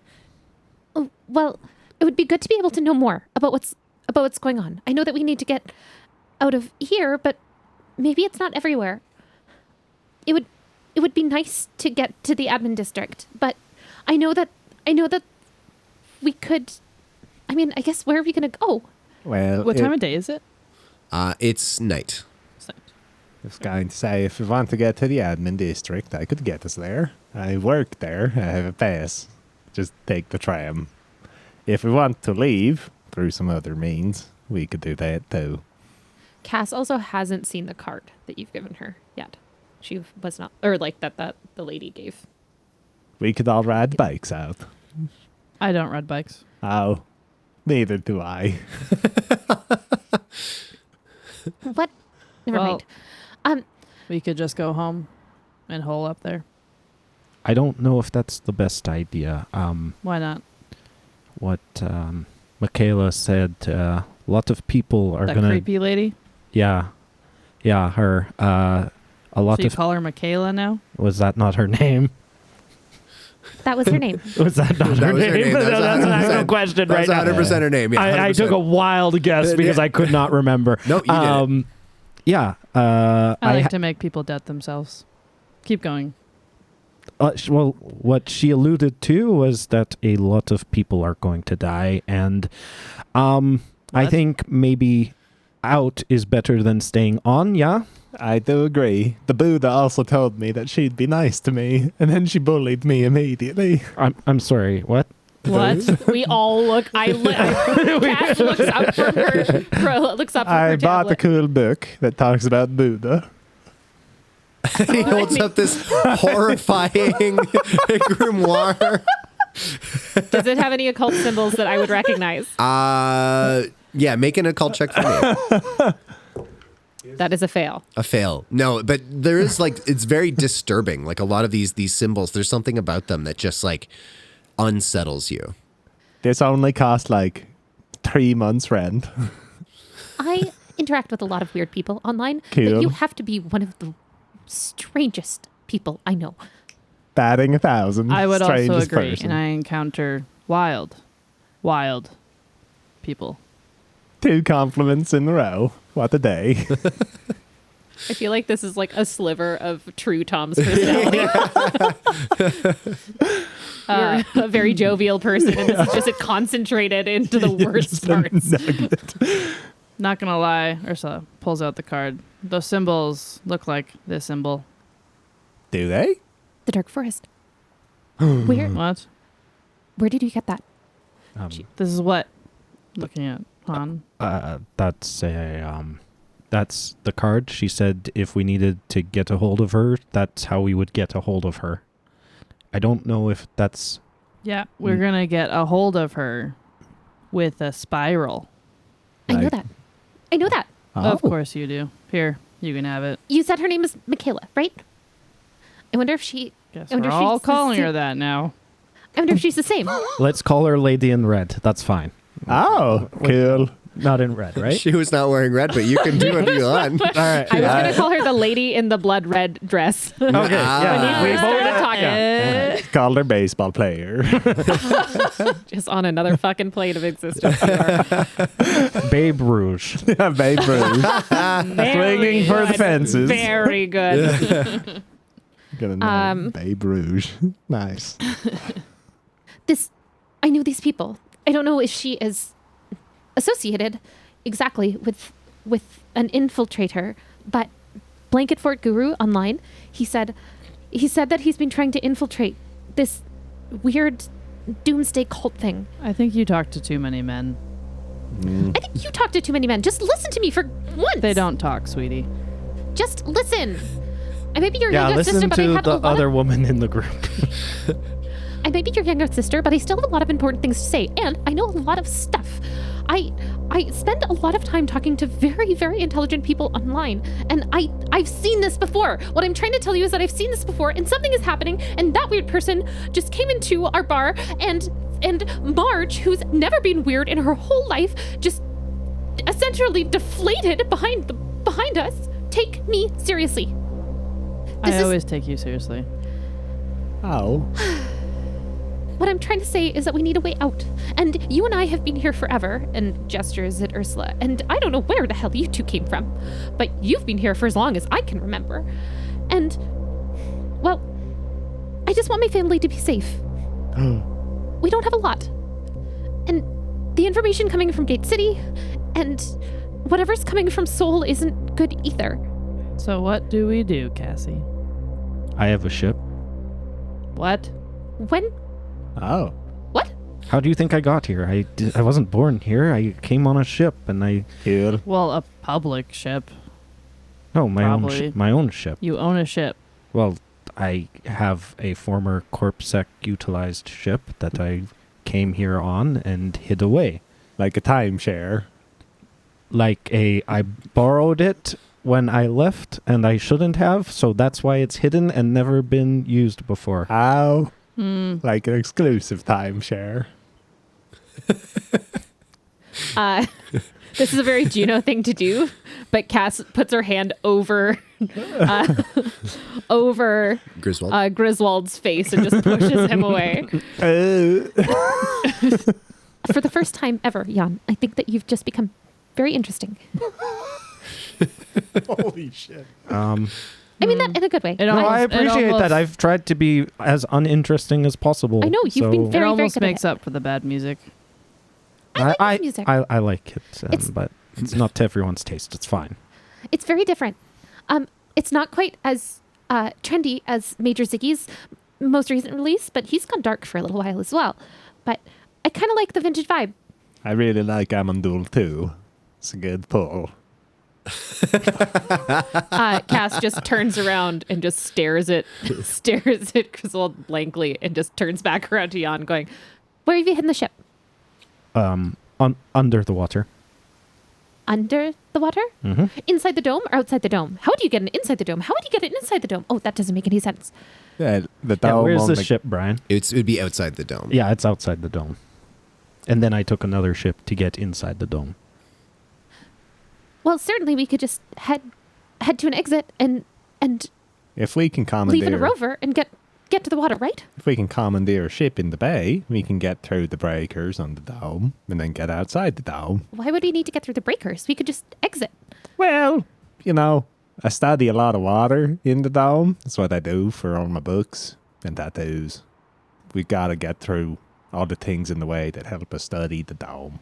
Oh, well, it would be good to be able to know more about what's going on. I know that we need to get out of here, but maybe it's not everywhere. It would be nice to get to the admin district, but I know that we could. I mean, I guess where are we gonna go? Well, What time of day is it? It's night. It's night. I was going to say, if we want to get to the admin district, I could get us there. I work there. I have a pass. Just take the tram. If we want to leave through some other means, we could do that too. Cass also hasn't seen the card that you've given her yet. She was not, or like that the lady gave. We could all ride bikes out. I don't ride bikes. Oh, neither do I. What? Never Well, mind. We could just go home and hole up there. I don't know if that's the best idea. Why not? What Michaela said a lot of people are That gonna. creepy lady. Yeah, her. A lot So you of. call her Michaela now? Was that not her name? That was her name. Was that not her was her name? name. That was That's an 100%. actual question right That's now. 100% her name. Yeah, I 100%. took a wild guess because I could not remember. No, you didn't. Yeah. I like to make people doubt themselves. Keep going. Well, what she alluded to was that a lot of people are going to die, and I think maybe out is better than staying on. Yeah. I do agree. The Buddha also told me that she'd be nice to me, and then she bullied me immediately. I'm sorry. What? What? We all look. Cass looks up from her. Looks up from I her bought a tablet. cool book that talks about Buddha. He holds up this horrifying grimoire. Does it have any occult symbols that I would recognize? Yeah, make an occult check for me. That is a fail. A fail. No, but there is it's very disturbing. Like a lot of these symbols, there's something about them that just unsettles you. This only cost 3 months' rent. I interact with a lot of weird people online, Cool. but you have to be one of the strangest people I know. Batting 1,000. I would also Strangest agree. person. And I encounter wild people. 2 compliments in a row. What a day. I feel like this is a sliver of true Tom's personality. You're a very jovial person, and this is just concentrated into the worst parts. Not gonna lie, Ursula pulls out the card. Those symbols look like this symbol. Do they? The Dark Forest. Where What? did you get that? This is what? Looking at Han. That's that's the card. She said if we needed to get a hold of her, that's how we would get a hold of her. I don't know if that's... Yeah, we're gonna get a hold of her with a spiral. I know that. I know that. Of course you do. Here, you can have it. You said her name is Michaela, right? I wonder if she... Guess I wonder we're if she's all the calling same- her that now. I wonder if she's the same. Let's call her Lady in Red. That's fine. Oh, cool. Not in red, right? She was not wearing red, but you can do what you want. All right. I was going to call her the lady in the blood red dress. Okay. Yeah. we We started both talking. Called her baseball player. Just on another fucking plane of existence. Babe Rouge. Yeah, Babe Ruth. Swinging for the fences. Very good. Gonna know Babe Rouge. Nice. I knew these people. I don't know if she is associated exactly with an infiltrator, but Blanket Fort Guru online, he said that he's been trying to infiltrate this weird doomsday cult thing. I think you talked to too many men. I think you talked to too many men. Just listen to me for once. They don't talk, sweetie. Just listen. I may be your Yeah, younger sister, listen but I to have a the lot other of... woman in the group. I may be your younger sister, but I still have a lot of important things to say, and I know a lot of stuff. I spend a lot of time talking to very, very intelligent people online, and I've seen this before. What I'm trying to tell you is that I've seen this before, and something is happening, and that weird person just came into our bar, and Marge, who's never been weird in her whole life, just essentially deflated behind us. Take me seriously. I always take you seriously. Oh. What I'm trying to say is that we need a way out. And you and I have been here forever, and gestures at Ursula. And I don't know where the hell you two came from, but you've been here for as long as I can remember. And, well, I just want my family to be safe. We don't have a lot. And the information coming from Gate City, and whatever's coming from Seoul isn't good either. So what do we do, Cassie? I have a ship. What? When? Oh. What? How do you think I got here? I wasn't born here. I came on a ship, and Cool. Well, a public ship. No, my Probably. own ship. You own a ship. Well, I have a former CorpSec utilized ship that I came here on and hid away. Like a timeshare. I borrowed it when I left, and I shouldn't have, so that's why it's hidden and never been used before. How? Like an exclusive timeshare. This is a very Juno thing to do, but Cass puts her hand over Griswold's face and just pushes him away. For the first time ever, Jan, I think that you've just become very interesting. Holy shit. I mean that in a good way. I appreciate that. I've tried to be as uninteresting as possible. I know, you've been very, It almost very good makes up for the bad music. I like music. I like it, but it's not to everyone's taste. It's fine. It's very different. It's not quite as trendy as Major Ziggy's most recent release, but he's gone dark for a little while as well. But I kind of like the vintage vibe. I really like Amandul too. It's a good pull. Cass just turns around and just stares at Griswold blankly and just turns back around to Jan going, where have you hidden the ship? Under the water. Under the water? Mm-hmm. Inside the dome or outside the dome? How would you get it inside the dome? How would you get it inside the dome? Oh, that doesn't make any sense. Yeah, the Yeah, dome where's on the the ship, Brian? It would be outside the dome. Yeah, it's outside the dome. And then I took another ship to get inside the dome. Well, certainly we could just head to an exit and If we can commandeer, leave in a rover and get to the water, right? if we can commandeer a ship in the bay, we can get through the breakers on the dome and then get outside the dome. Why would we need to get through the breakers? We could just exit. Well, I study a lot of water in the dome. That's what I do for all my books and tattoos. We gotta get through all the things in the way that help us study the dome.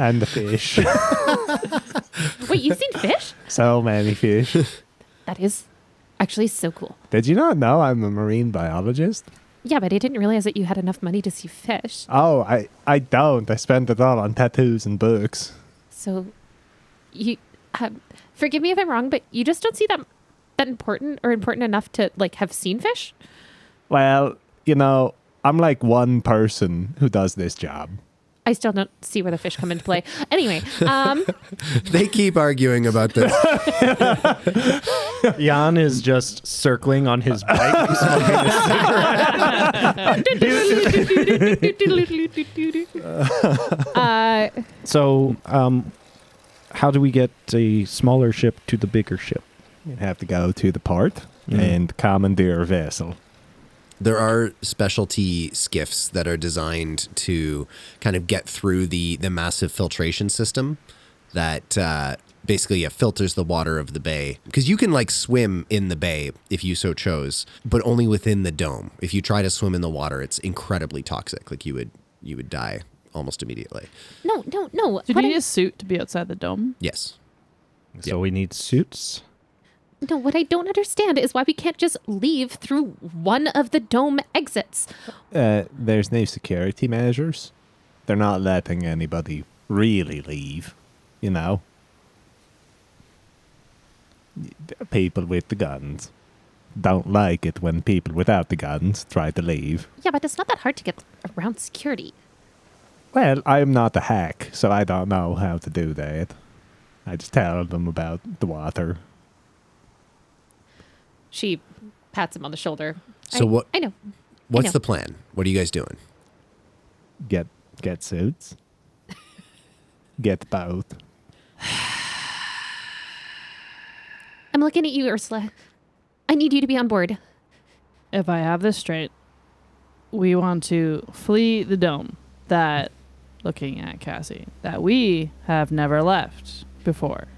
And the fish. Wait, you've seen fish? So many fish. That is actually so cool. Did you not know I'm a marine biologist? Yeah, but I didn't realize that you had enough money to see fish. Oh, I don't. I spend it all on tattoos and books. So, you forgive me if I'm wrong, but you just don't see that important or important enough to have seen fish. Well, I'm like one person who does this job. I still don't see where the fish come into play. Anyway, They keep arguing about this. Jan is just circling on his bike, smoking a cigarette. So, how do we get a smaller ship to the bigger ship? You'd have to go to the port and commandeer a vessel. There are specialty skiffs that are designed to kind of get through the massive filtration system that basically filters the water of the bay. Because you can swim in the bay if you so chose, but only within the dome. If you try to swim in the water, it's incredibly toxic. You would die almost immediately. No. Do you need a suit to be outside the dome? Yes. So we need suits. No, what I don't understand is why we can't just leave through one of the dome exits. There's no security measures. They're not letting anybody really leave, People with the guns don't like it when people without the guns try to leave. Yeah, but it's not that hard to get around security. Well, I'm not a hack, so I don't know how to do that. I just tell them about the water. She pats him on the shoulder. So I know. What's the plan? What are you guys doing? Get suits. Get both. I'm looking at you, Ursula. I need you to be on board. If I have this straight, we want to flee the dome that, looking at Cassie, that we have never left before.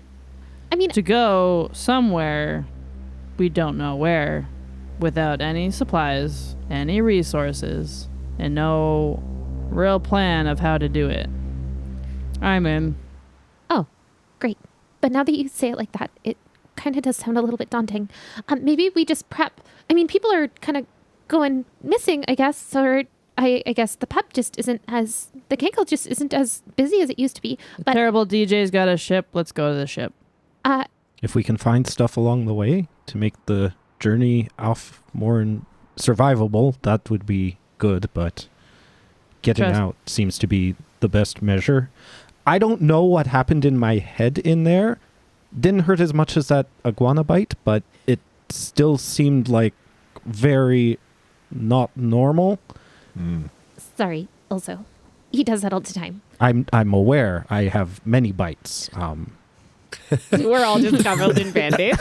I mean, To go somewhere we don't know where, without any supplies, any resources, and no real plan of how to do it. I'm in. oh, great. But now that you say it like that, it kind of does sound a little bit daunting. Maybe we just prep. I mean, people are kind of going missing, I guess, or I guess the pub just isn't as, the Cankle just isn't as busy as it used to be. But Terrible DJ's got a ship. Let's go to the ship. If we can find stuff along the way to make the journey off more survivable, that would be good, but getting out seems to be the best measure. I don't know what happened in my head in there. Didn't hurt as much as that iguana bite, but it still seemed like very not normal. sorry, also. He does that all the time. I'm aware. I have many bites. We're all just covered in Band-Aids.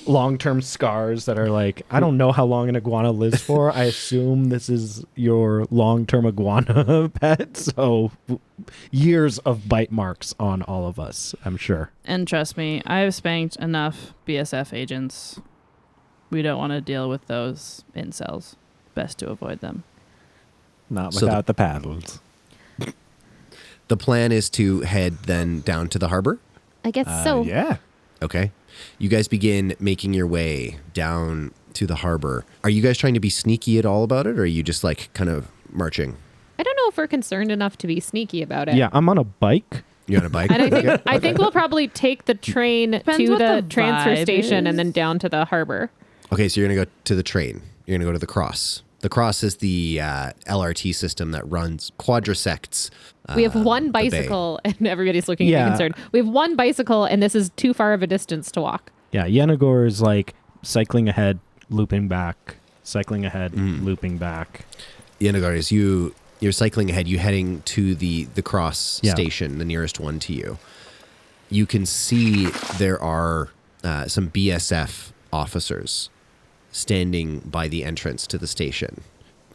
Long-term scars that are like, I don't know how long an iguana lives for. I assume this is your long-term iguana pet. So years of bite marks on all of us, I'm sure. And trust me, I have spanked enough BSF agents. We don't want to deal with those incels. Best to avoid them. Not So without the paddles. The plan is to head then down to the harbor. I guess so. Yeah. Okay. You guys begin making your way down to the harbor. Are you guys trying to be sneaky at all about it, or are you just like kind of marching? I don't know if we're concerned enough to be sneaky about it. Yeah, I'm on a bike. You on a bike? And I think we'll probably take the train Depends to what the the transfer vibe station is. and then down to the harbor. Okay, so you're going to go to the train. You're going to go to the cross. The cross is the LRT system that runs quadrisects. We have one the bay. bicycle, and everybody's looking at Yeah. me concerned. We have one bicycle, and this is too far of a distance to walk. Yeah, Yennegar is like cycling ahead, looping back, cycling ahead, looping back. Yennegar, as you're cycling ahead, you're heading to the cross Yeah. station, the nearest one to you. You can see there are some BSF officers standing by the entrance to the station,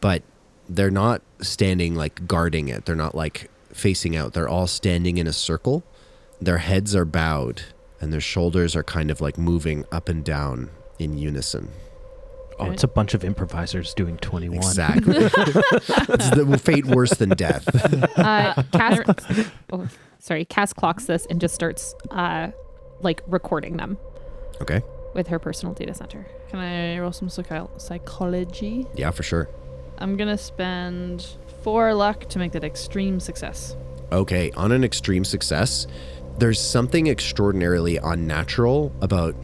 but they're not standing like guarding it. They're not like facing out. They're all standing in a circle. Their heads are bowed and their shoulders are kind of like moving up and down in unison. Oh, it's a bunch of improvisers doing 21. Exactly. It's the fate worse than death. Cass clocks this and just starts like recording them Okay. with her personal data center. Can I roll some psychology? Yeah, for sure. I'm going to spend 4 luck to make that extreme success. Okay, on an extreme success, there's something extraordinarily unnatural about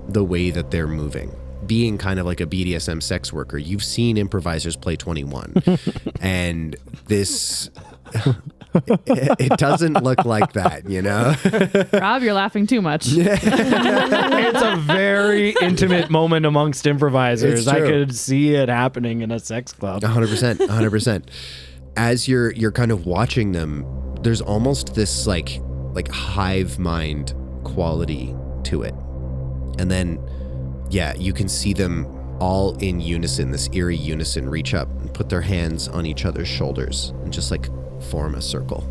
the way that they're moving. Being kind of like a BDSM sex worker, you've seen improvisers play 21. And this, it doesn't look like that, you know? Rob, you're laughing too much. It's a very intimate moment amongst improvisers. It's I true. could see it happening in a sex club. 100%. As you're kind of watching them, there's almost this like hive mind quality to it. And then, yeah, you can see them all in unison, this eerie unison, reach up and put their hands on each other's shoulders and just like form a circle.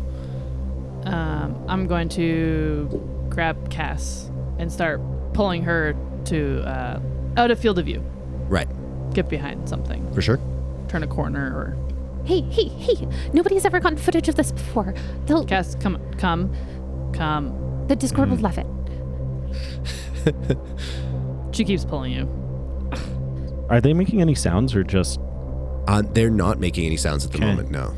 I'm going to grab Cass and start pulling her to out of field of view. Right. Get behind something. For sure. Turn a corner or... Hey, nobody's ever gotten footage of this before. Cass, come. The Discord would love it. She keeps pulling you. Are they making any sounds or just... They're not making any sounds at the Okay. moment, no.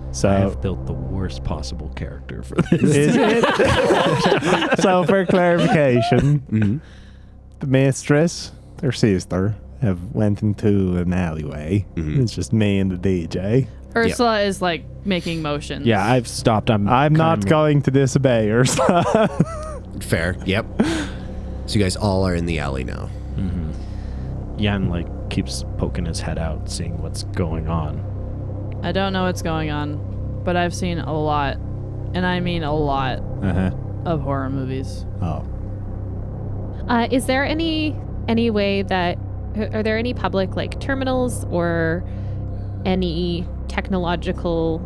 I So have built the worst possible character for this. is it? So for clarification, the mistress, their sister, have went into an alleyway. It's just me and the DJ. Ursula is like making motions. Yeah, I've stopped. I'm not kinda- going to disobey her. Fair. Yep. So you guys all are in the alley now. Jan like keeps poking his head out, seeing what's going on. I don't know what's going on, but I've seen a lot, and I mean a lot, of horror movies. Oh. Is there any way that... Are there any public like terminals or any technological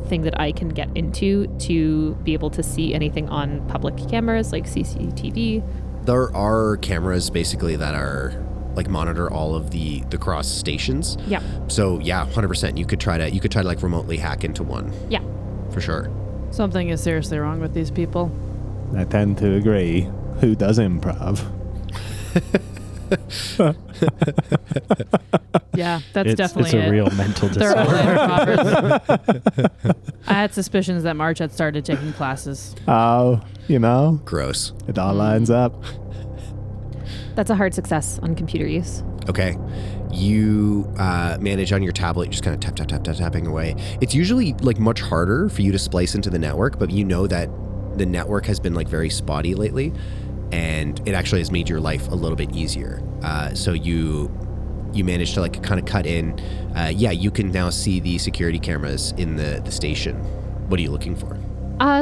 thing that I can get into to be able to see anything on public cameras like CCTV? There are cameras basically that are like monitor all of the cross stations. Yeah. So yeah, 100%. You could try to like remotely hack into one. Yeah. For sure. Something is seriously wrong with these people. I tend to agree. Who does improv? Yeah, that's definitely It's a it. real mental They're all disorder. improvers. I had suspicions that March had started taking classes. Oh, Gross. it all lines up. That's a hard success on computer use. Okay. You manage on your tablet, just kind of tapping away. It's usually like much harder for you to splice into the network, but you know that the network has been like very spotty lately, and it actually has made your life a little bit easier. So you you manage to like kind of cut in. You can now see the security cameras in the station. What are you looking for?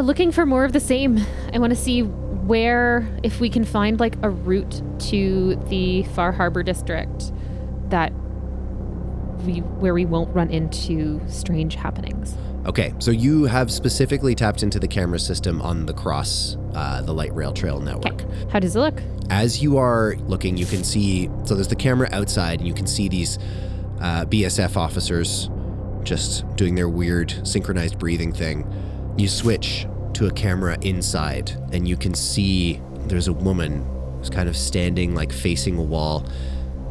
Looking for more of the same. I want to see if we can find like a route to the Far Harbor district where we won't run into strange happenings. Okay, so you have specifically tapped into the camera system on the the light rail trail network. Okay. How does it look? As you are looking, you can see, so there's the camera outside, and you can see these BSF officers just doing their weird synchronized breathing thing. You switch to a camera inside, and you can see there's a woman who's kind of standing like facing a wall,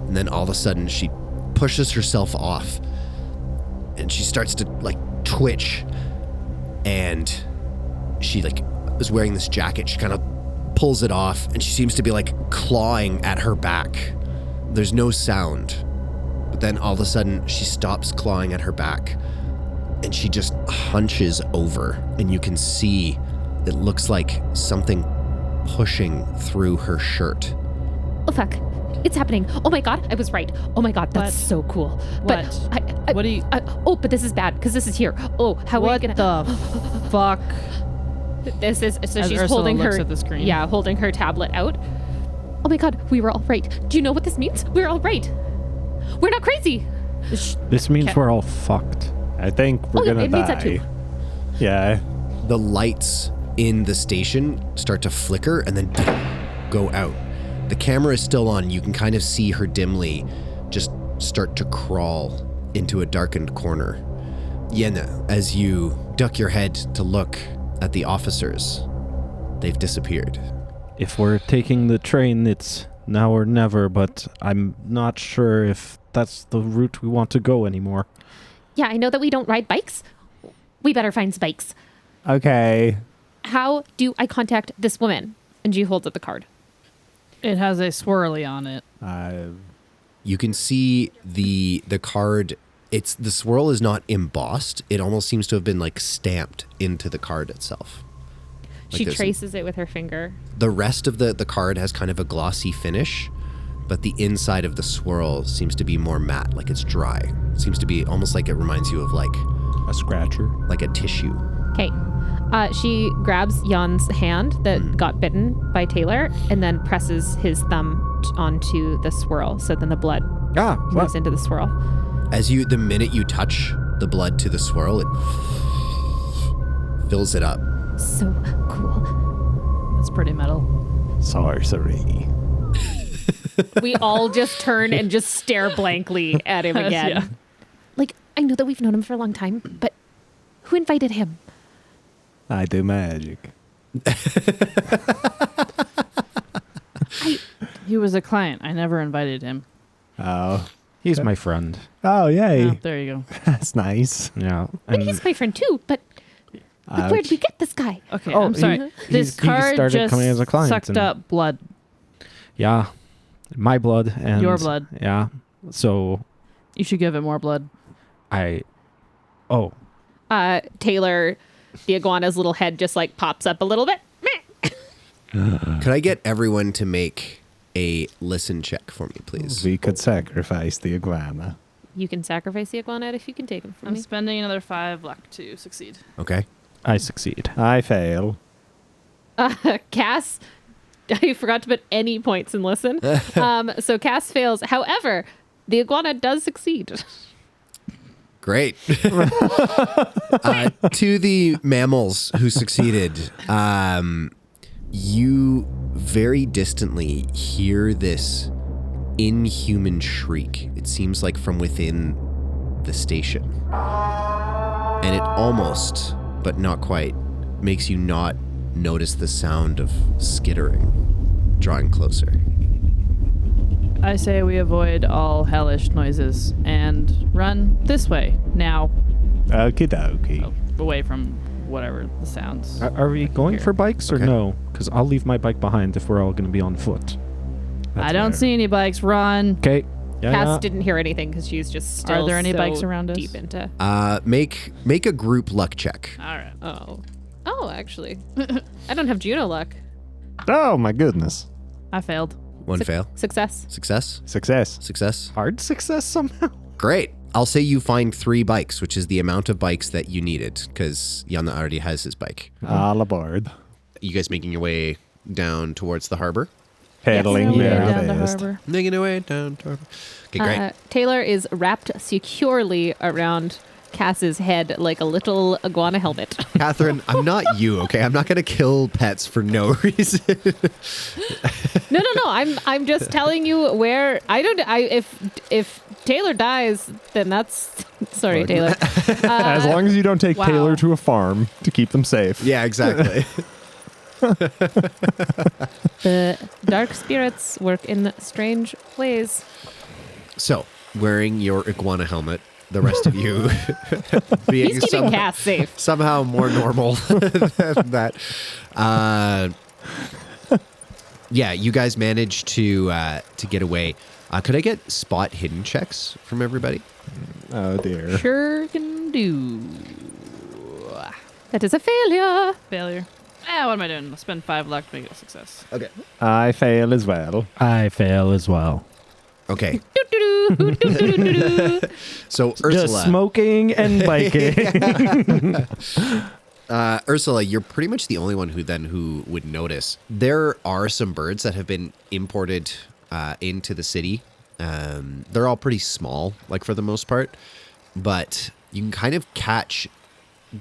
and then all of a sudden she pushes herself off, and she starts to like twitch, and she like is wearing this jacket. She kind of pulls it off, and she seems to be like clawing at her back. There's no sound, but then all of a sudden she stops clawing at her back, and she just hunches over, and you can see it looks like something pushing through her shirt. Oh fuck. It's happening. Oh my god, I was right. Oh my god, that's so cool. What? But What do you... but this is bad because this is here. Oh, how are we gonna... the fuck? This is... So As she's Ursula holding looks her... at the screen. Yeah, holding her tablet out. Oh my god, we were all right. Do you know what this means? We're all right. We're not crazy. This means we're all fucked. I think we're gonna it means that die. too. Yeah. The lights in the station start to flicker and then go out. The camera is still on. You can kind of see her dimly just start to crawl into a darkened corner. Jennr, as you duck your head to look at the officers, they've disappeared. If we're taking the train, it's now or never, but I'm not sure if that's the route we want to go anymore. Yeah, I know that we don't ride bikes. We better find spikes. Okay. How do I contact this woman? And she holds up the card. It has a swirly on it. You can see the card. The swirl is not embossed. It almost seems to have been like stamped into the card itself. She traces it with her finger. The rest of the card has kind of a glossy finish, but the inside of the swirl seems to be more matte, like it's dry. It seems to be almost like it reminds you of like A scratcher. like a tissue. Okay. She grabs Jan's hand that got bitten by Taylor and then presses his thumb onto the swirl. So then the blood moves into the swirl. The minute you touch the blood to the swirl, it fills it up. So cool. It's pretty metal. Sorcery. We all just turn and just stare blankly at him again. Yeah. Like, I know that we've known him for a long time, but who invited him? I do magic. He was a client. I never invited him. Oh. He's my friend. Oh, yay. Oh, there you go. That's nice. Yeah. And he's my friend too, but where did we get this guy? Okay, Oh, I'm sorry. he This card started just coming as a client sucked and- up blood. Yeah. My blood and... Your blood. Yeah. So You should give it more blood. Taylor, the iguana's little head just like pops up a little bit. Could I get everyone to make a listen check for me, please? We could sacrifice the iguana. You can sacrifice the iguana if you can take him from I'm me. spending another 5 luck to succeed. Okay. I succeed. I fail. Cass, I forgot to put any points in listen. So Cass fails. However, the iguana does succeed. Great. To the mammals who succeeded, you very distantly hear this inhuman shriek. It seems like from within the station. And it almost, but not quite, makes you not notice the sound of skittering, drawing closer. I say we avoid all hellish noises and run this way now, Okie dokie. away from whatever the sounds. Are we going Here. for bikes or Okay. no? Because I'll leave my bike behind if we're all going to be on foot. I don't see any bikes. Run. Okay. Yeah, Cass yeah. didn't hear anything because she's just still Are there any so bikes around us? deep into. Make a group luck check. All right. Oh, actually, I don't have Juno luck. Oh, my goodness. I failed. One fail. Success. Success. Hard success somehow. Great. I'll say you find 3 bikes, which is the amount of bikes that you needed, because Jannne already has his bike. All aboard. You guys making your way down towards the harbor? Pedaling Yeah, very down the fast. harbor. Making your way down to harbor. Okay, great. Taylor is wrapped securely around Cass's head like a little iguana helmet. Catherine, I'm not you, okay? I'm not going to kill pets for no reason. No. I'm just telling you where if Taylor dies, then that's sorry, Taylor. As long as you don't take wow. Taylor to a farm to keep them safe. Yeah, exactly. The dark spirits work in strange ways. So, wearing your iguana helmet, the rest of you being He's keeping Cass safe. somehow more normal than that. Yeah, you guys managed to get away. Could I get spot hidden checks from everybody? Oh, dear. Sure can do. That is a failure. Failure. What am I doing? I'll spend 5 luck to make it a success. Okay. I fail as well. I fail as well. Okay. Doo-doo-doo. So Just Ursula, smoking and biking. Ursula, you're pretty much the only one who would notice. There are some birds that have been imported into the city. They're all pretty small, like for the most part, but you can kind of catch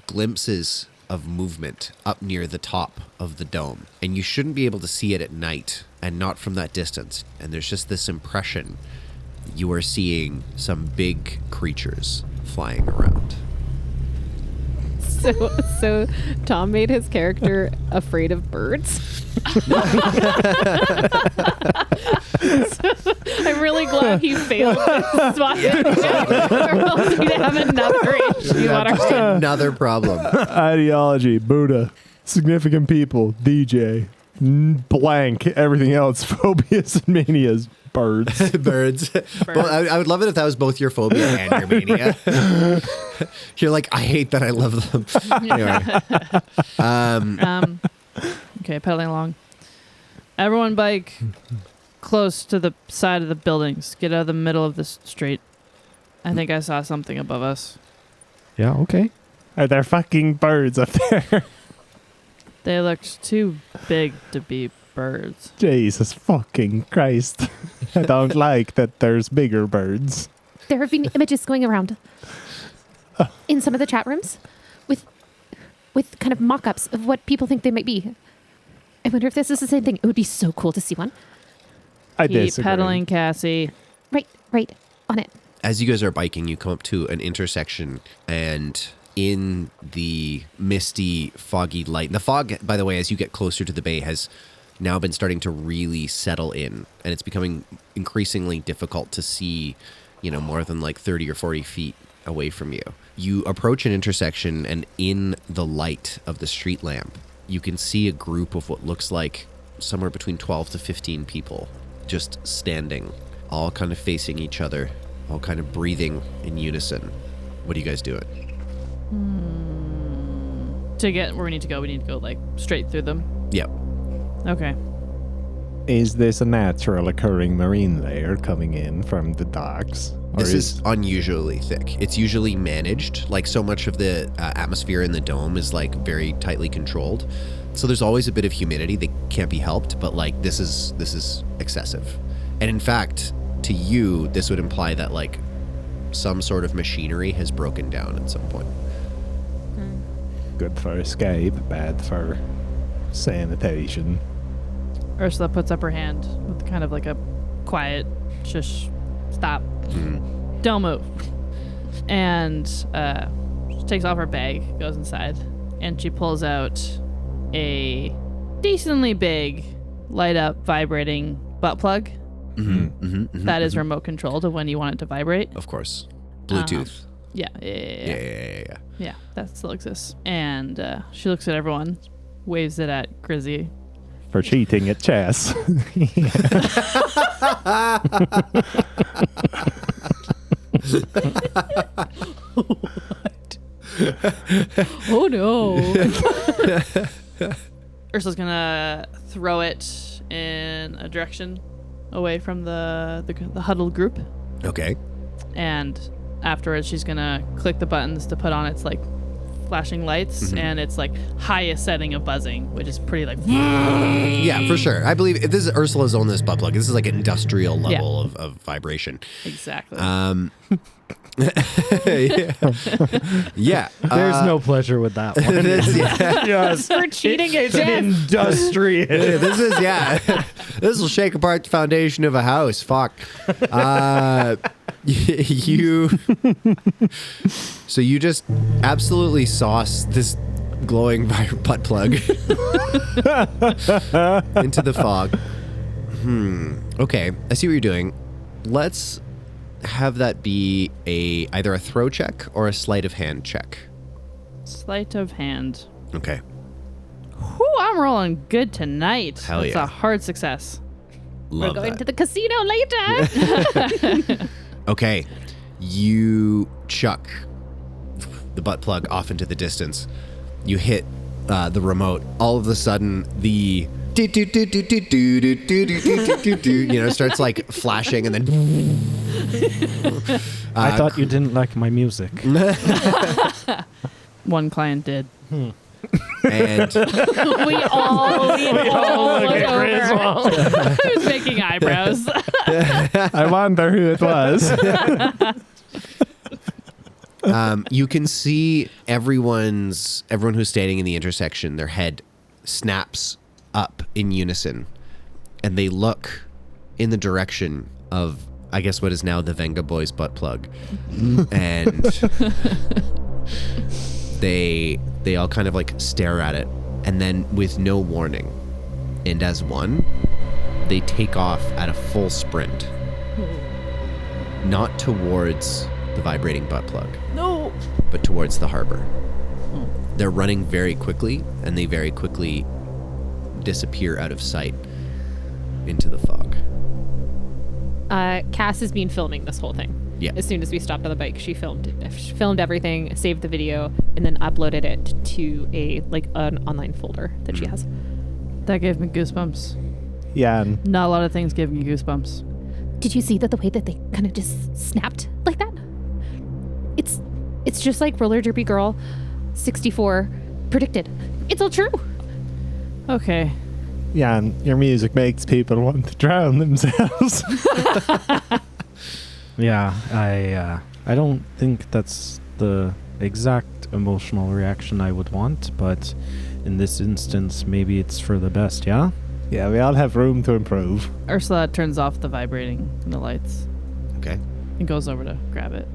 glimpses of movement up near the top of the dome, and you shouldn't be able to see it at night and not from that distance. And there's just this impression you are seeing some big creatures flying around. So Tom made his character afraid of birds. I'm really glad he failed this spot. Or else we'd have another issue on our hands. Another problem. Ideology, Buddha, significant people, DJ, blank, everything else, phobias and manias, birds. Birds. Well, I would love it if that was both your phobia and your mania. You're like, I hate that I love them. Anyway. Okay, pedaling along. Everyone bike close to the side of the buildings. Get out of the middle of this street. I think I saw something above us. Yeah, okay. Are there fucking birds up there? They looked too big to be birds. Jesus fucking Christ. I don't like that there's bigger birds. There have been images going around in some of the chat rooms with kind of mock-ups of what people think they might be. I wonder if this is the same thing. It would be so cool to see one. I Keep disagree. pedaling, Cassie. Right, on it. As you guys are biking, you come up to an intersection, and in the misty, foggy light, the fog, by the way, as you get closer to the bay, has now been starting to really settle in, and it's becoming increasingly difficult to see, more than like 30 or 40 feet away from you. You approach an intersection, and in the light of the street lamp, you can see a group of what looks like somewhere between 12 to 15 people just standing, all kind of facing each other, all kind of breathing in unison. What are you guys doing? To get where we need to go like straight through them. Yep. Okay. Is this a natural occurring marine layer coming in from the docks? Or This is unusually thick. It's usually managed. Like, so much of the atmosphere in the dome is like very tightly controlled. So there's always a bit of humidity that can't be helped, but like this is excessive. And in fact, to you, this would imply that like some sort of machinery has broken down at some point. good for escape, bad for sanitation. Ursula puts up her hand with kind of like a quiet shush, stop, don't move. And she takes off her bag, goes inside, and she pulls out a decently big, light up, vibrating butt plug. That is remote controlled of when you want it to vibrate. Of course. Bluetooth. Yeah, that still exists. And she looks at everyone, waves it at Grizzy. For cheating at chess. What? Oh no. Ursula's gonna throw it in a direction away from the huddled group. Okay. And afterwards, she's gonna click the buttons to put on its like flashing lights and its like highest setting of buzzing, which is pretty like. Yeah, for sure. I believe this is Ursula's own this butt plug. This is like an industrial level of vibration. Exactly. Yeah. There's no pleasure with that one. Yes. We're cheating at It's an industrial. This will shake apart the foundation of a house. Fuck. So you just absolutely sauce this glowing butt plug into the fog. Okay, I see what you're doing. Let's have that be either a throw check or a sleight of hand check. Sleight of hand. Okay. Whew, I'm rolling good tonight. Hell That's yeah. a hard success. Love We're going that. to the casino later. Okay, you chuck the butt plug off into the distance. You hit the remote. All of a sudden, the starts like flashing, and then I thought you didn't like my music. One client did. and we all look at Griswold. Who's making eyebrows? I wonder who it was. you can see everyone who's standing in the intersection, their head snaps up in unison, and they look in the direction of, I guess, what is now the Venga Boys butt plug. And they all kind of like stare at it, and then with no warning, and as one, they take off at a full sprint. Not towards the vibrating butt plug. No. But towards the harbor. They're running very quickly, and they very quickly disappear out of sight into the fog. Cass has been filming this whole thing. Yeah. As soon as we stopped on the bike, she filmed everything, saved the video, and then uploaded it to an online folder that she has. That gave me goosebumps. Yeah. Not a lot of things give me goosebumps. Did you see the way that they kind of just snapped like that? It's just like Roller Derby Girl 64 predicted. It's all true. Okay. Yeah, and your music makes people want to drown themselves. Yeah, I don't think that's the exact emotional reaction I would want, but in this instance, maybe it's for the best, yeah? Yeah, we all have room to improve. Ursula turns off the vibrating and the lights Okay. and goes over to grab it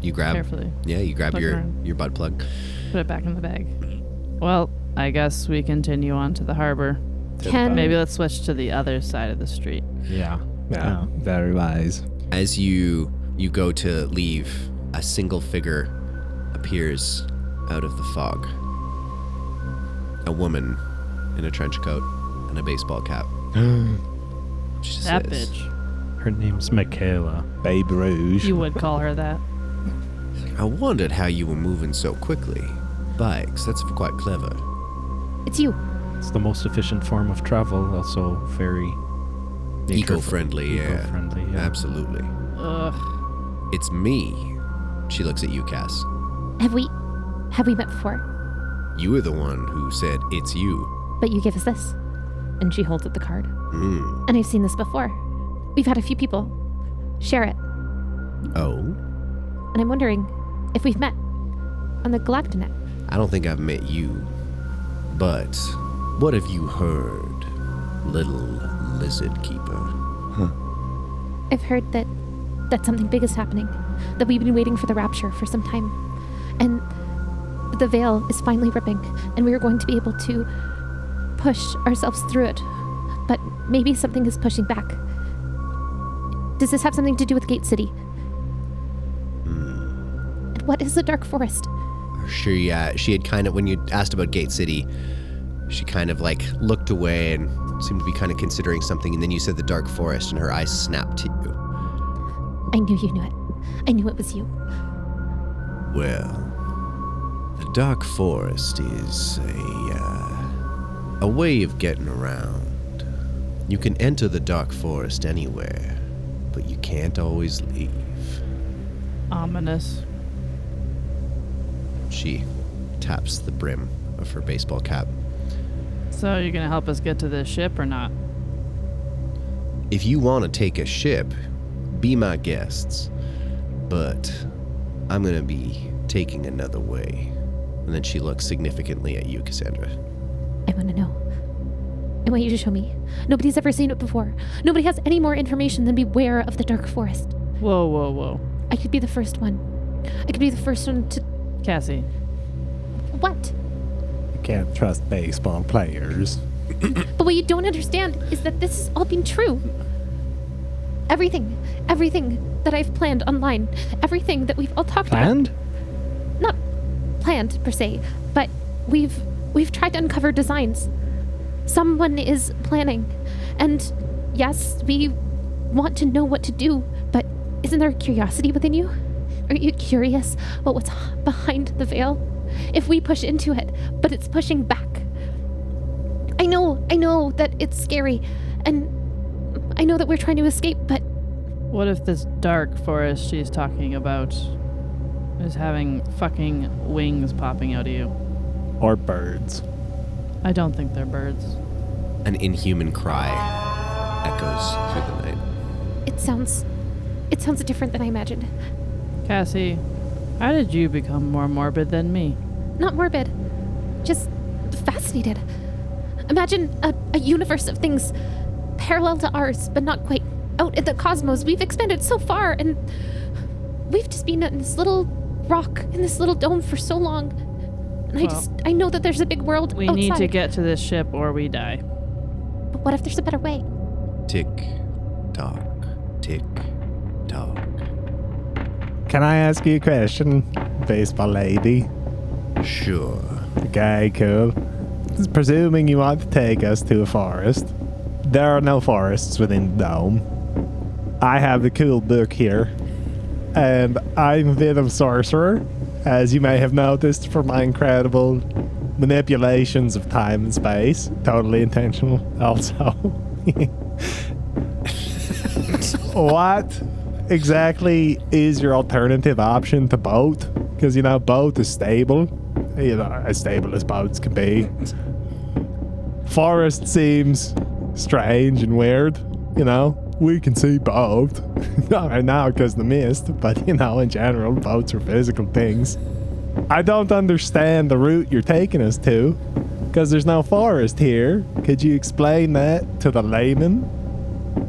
You grab carefully. Yeah, you grab Plug your around. butt plug. Put it back in the bag. Well, I guess we continue on to the harbor. Can Maybe let's switch to the other side of the street. Yeah. Yeah, very wise. As you go to leave, a single figure appears out of the fog. A woman in a trench coat and a baseball cap. She That says, bitch. Her name's Michaela. Babe Rouge. You would call her that. I wondered how you were moving so quickly. Bikes, that's quite clever. It's you. It's the most efficient form of travel, also very Eco-friendly, yeah. Eco-friendly, yeah. Absolutely. Ugh. It's me. She looks at you, Cass. Have we met before? You were the one who said it's you. But you gave us this. And she holds up the card. Mm. And I've seen this before. We've had a few people share it. Oh? And I'm wondering if we've met on the Galactinet. I don't think I've met you. But what have you heard, little lizard keeper? I've heard that something big is happening. That we've been waiting for the rapture for some time. And the veil is finally ripping. And we are going to be able to push ourselves through it. But maybe something is pushing back. Does this have something to do with Gate City? And what is the Dark Forest? She had kind of, when you asked about Gate City, she kind of like looked away and seemed to be kind of considering something, and then you said the Dark Forest, and her eyes snapped to you. I knew you knew it. I knew it was you. Well, the Dark Forest is a way of getting around You can enter the dark forest anywhere, but you can't always leave. Ominous. She taps the brim of her baseball cap. So you're gonna help us get to this ship or not? If you want to take a ship, be my guests. But I'm going to be taking another way. And then she looks significantly at you, Cassandra. I want to know. I want you to show me. Nobody's ever seen it before. Nobody has any more information than beware of the dark forest. Whoa, whoa, whoa. I could be the first one. I could be the first one to... Cassie. What? You can't trust baseball players. But what you don't understand is that this has all been true. Everything that I've planned online, everything that we've all talked Planned? about. Not planned per se, but we've tried to uncover designs. Someone is planning. And yes, we want to know what to do, but isn't there a curiosity within you? Are you curious about what's behind the veil? If we push into it, but it's pushing back. I know that it's scary, and I know that we're trying to escape, but... What if this dark forest she's talking about is having fucking wings popping out of you? Or birds. I don't think they're birds. An inhuman cry echoes through the night. It sounds different than I imagined. Cassie, how did you become more morbid than me? Not morbid, just fascinated. Imagine a universe of things parallel to ours, but not quite. Out in the cosmos, we've expanded so far, and we've just been in this little rock, in this little dome for so long. And I know that there's a big world We outside. need to get to this ship or we die. But what if there's a better way? Tick, tock, tick, tock. Can I ask you a question, baseball lady? Sure. Okay, cool. Presuming you want to take us to a forest. There are no forests within the dome. I have the cool book here. And I'm a bit of a sorcerer, as you may have noticed from my incredible manipulations of time and space. Totally intentional, also. What exactly is your alternative option to boat? Because, boat is stable. As stable as boats can be. Forest seems strange and weird, We can see both. Not right now because the mist, but, in general, boats are physical things. I don't understand the route you're taking us to because there's no forest here. Could you explain that to the layman?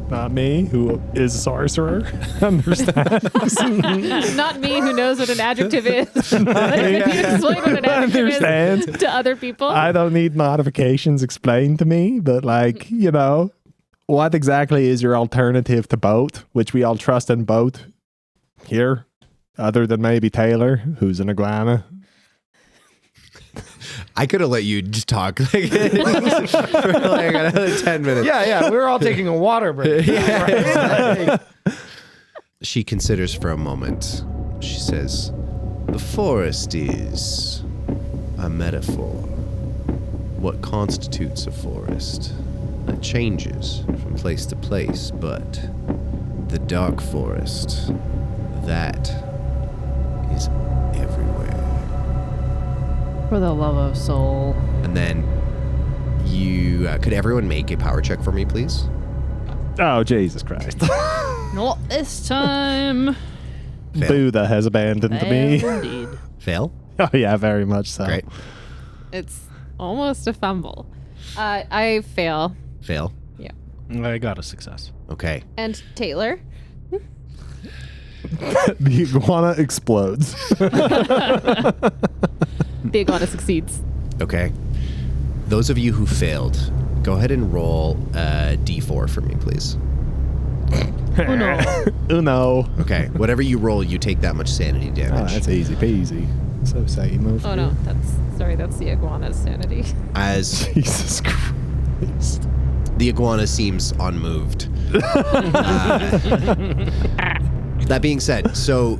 Not me, who is a sorcerer, understands. Not me, who knows what an adjective is. Can you explain what an adjective is to other people? I don't need modifications explained to me, but what exactly is your alternative to boat, which we all trust in boat here, other than maybe Taylor, who's an iguana? I could have let you just talk for another 10 minutes. Yeah, we were all taking a water break. She considers for a moment. She says, the forest is a metaphor. What constitutes a forest? That changes from place to place, but the dark forest, that is everywhere. For the love of soul. And then you, could everyone make a power check for me, please? Oh, Jesus Christ. Not this time. Fail. Buddha has abandoned me. Indeed. Fail? Oh, yeah, very much so. Great. It's almost a fumble. I fail. Fail? Yeah. I got a success. Okay. And Taylor? The iguana explodes. The iguana succeeds. Okay. Those of you who failed, go ahead and roll a d4 for me, please. Uno. Okay. Whatever you roll, you take that much sanity Oh, damage. that's easy peasy. So say you move. Oh no, that's the iguana's sanity. As Jesus Christ. the iguana seems unmoved. That being said, so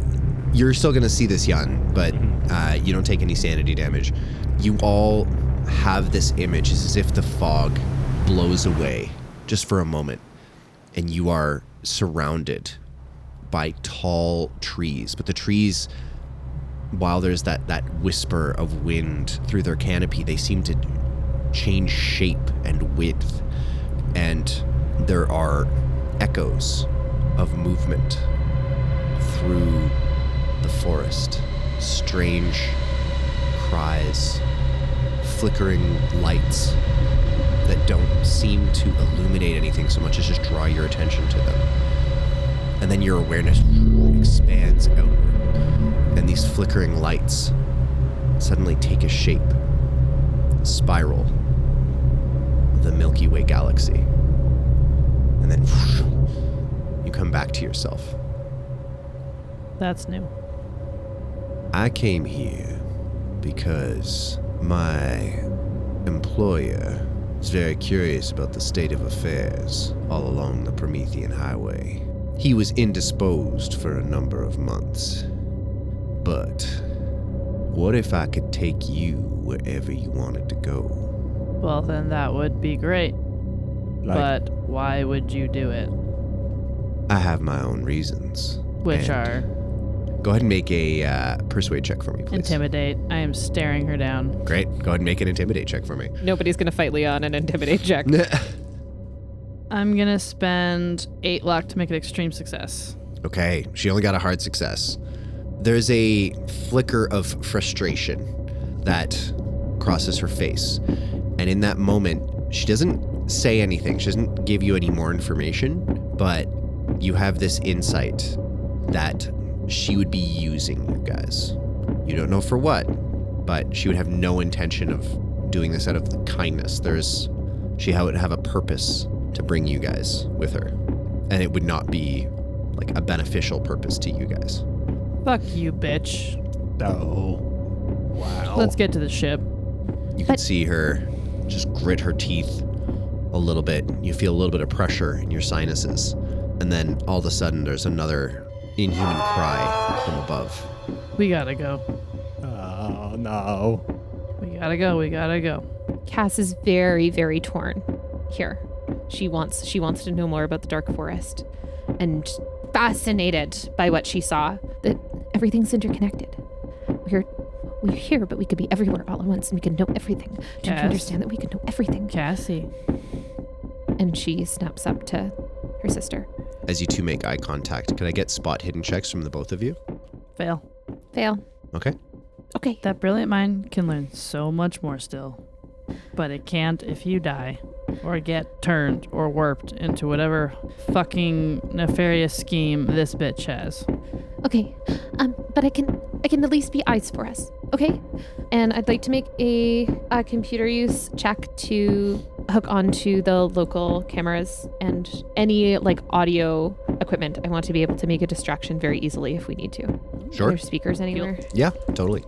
you're still going to see this, Jan, but you don't take any sanity damage. You all have this image. It's as if the fog blows away just for a moment, and you are surrounded by tall trees. But the trees, while there's that whisper of wind through their canopy, they seem to change shape and width. And there are echoes of movement through the forest. Strange cries, flickering lights that don't seem to illuminate anything so much as just draw your attention to them. And then your awareness expands outward, and these flickering lights suddenly take a shape, a spiral of the Milky Way galaxy. And then you come back to yourself. That's new. I came here because my employer is very curious about the state of affairs all along the Promethean Highway. He was indisposed for a number of months. But what if I could take you wherever you wanted to go? Well, then that would be great. But why would you do it? I have my own reasons. Which are? Go ahead and make a persuade check for me, please. Intimidate. I am staring her down. Great. Go ahead and make an intimidate check for me. Nobody's going to fight Leon and intimidate check. I'm going to spend 8 luck to make it extreme success. Okay. She only got a hard success. There's a flicker of frustration that crosses her face. And in that moment, she doesn't say anything. She doesn't give you any more information, but you have this insight that she would be using you guys. You don't know for what, but she would have no intention of doing this out of kindness. She would have a purpose to bring you guys with her, and it would not be like a beneficial purpose to you guys. Fuck you, bitch. Oh. Wow. Let's get to the ship. You can see her just grit her teeth a little bit. You feel a little bit of pressure in your sinuses, and then all of a sudden there's another inhuman cry from above. We gotta go. Oh, no. We gotta go. Cass is very, very torn here. She wants to know more about the Dark Forest, and fascinated by what she saw, that everything's interconnected. We're here, but we could be everywhere all at once, and we can know everything. Don't you understand that we can know everything? Cassie. And she snaps up to her sister. As you two make eye contact, could I get spot hidden checks from the both of you? Fail. Okay. Okay. That brilliant mind can learn so much more still. But it can't if you die, or get turned or warped into whatever fucking nefarious scheme this bitch has. Okay. But I can at least be eyes for us. Okay? And I'd like to make a computer use check to hook onto the local cameras and any like audio equipment. I want to be able to make a distraction very easily if we need to. Sure. Are there speakers anywhere? Yeah, totally.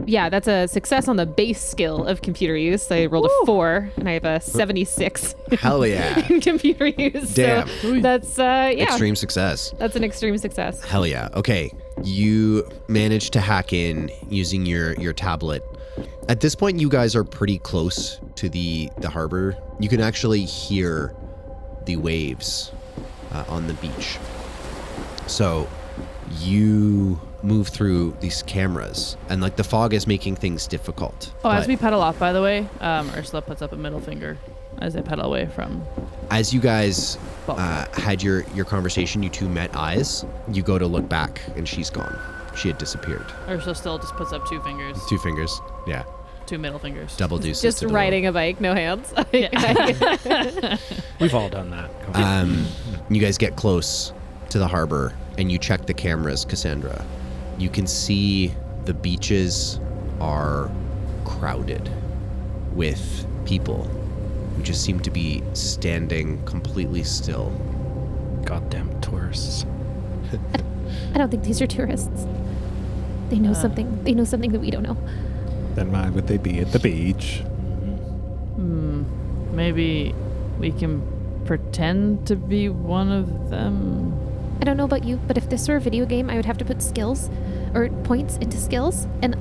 Yeah, that's a success on the base skill of computer use. I rolled a 4, and I have a 76 Hell yeah. in computer use. Damn. So that's, yeah. Extreme success. That's an extreme success. Hell yeah. Okay. You managed to hack in using your tablet. At this point, you guys are pretty close to the harbor. You can actually hear the waves on the beach. So you move through these cameras, and like the fog is making things difficult. Oh, as we pedal off, by the way, Ursula puts up a middle finger as they pedal away from. As you guys had your conversation, you two met eyes. You go to look back, and she's gone. She had disappeared. Ursula still just puts up 2 fingers. 2 fingers. Yeah. 2 middle fingers. Double deuces. Just to the riding a bike, no hands. We've all done that. You guys get close to the harbor, and you check the cameras, Cassandra. You can see the beaches are crowded with people who just seem to be standing completely still. Goddamn tourists. I don't think these are tourists. They know something. They know something that we don't know. Then why would they be at the beach? Maybe we can pretend to be one of them. I don't know about you, but if this were a video game, I would have to put skills or points into skills. And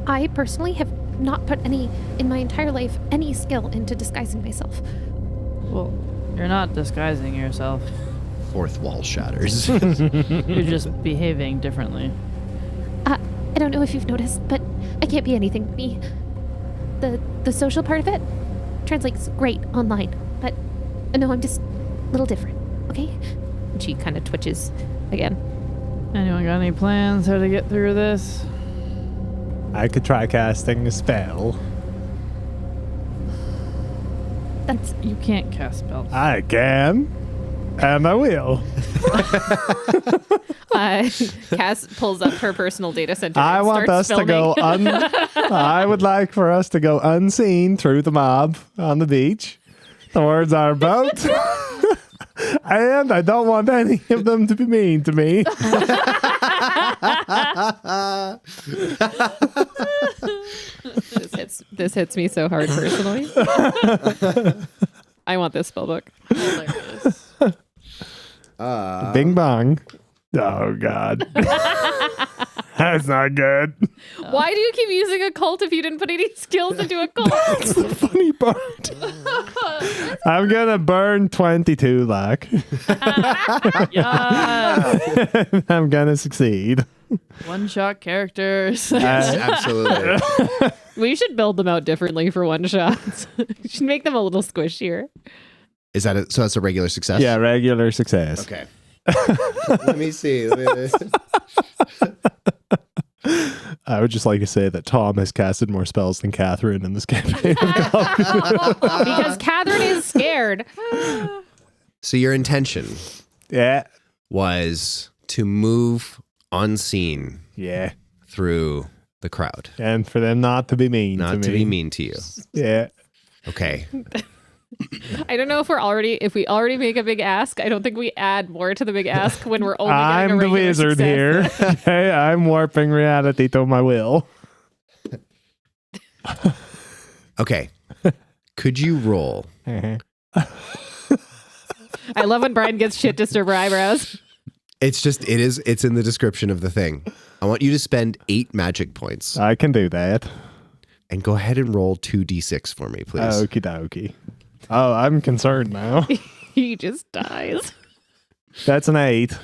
I personally have not put any in my entire life, any skill into disguising myself. Well, you're not disguising yourself. Fourth wall shatters. You're just behaving differently. I don't know if you've noticed, but I can't be anything but me. The social part of it translates great online, but no, I'm just a little different, okay? And she kind of twitches again. Anyone got any plans how to get through this? I could try casting a spell. You can't cast spells. I can. And I will. Cass pulls up her personal data center. I and want us starts to go filming. I would like for us to go unseen through the mob on the beach towards our boat. And I don't want any of them to be mean to me. This hits me so hard personally. I want this spell book. Hilarious. Bing bong. Oh, God. That's not good. Why do you keep using a cult if you didn't put any skills into a cult? That's the funny part. I'm going to burn 22 luck. Yeah. I'm going to succeed. One-shot characters. Absolutely. We should build them out differently for one shots. We should make them a little squishier. Is that so? That's a regular success. Yeah, regular success. Okay. Let me see. I would just like to say that Tom has casted more spells than Catherine in this campaign. Because Catherine is scared. So your intention Yeah. was to move unseen Yeah. through the crowd, And for them not to be mean not to me. be mean to you. Yeah. Okay. I don't know if we already make a big ask. I don't think we add more to the big ask when we're only getting a I'm the regular wizard success. here. Okay, I'm warping reality to my will. Okay. Could you roll? I love when Brian gets shit disturb her eyebrows. It's in the description of the thing. I want you to spend 8 magic points I can do that. and go ahead and roll 2d6 for me, please. Okie dokie. Oh, I'm concerned now. He just dies. That's an 8.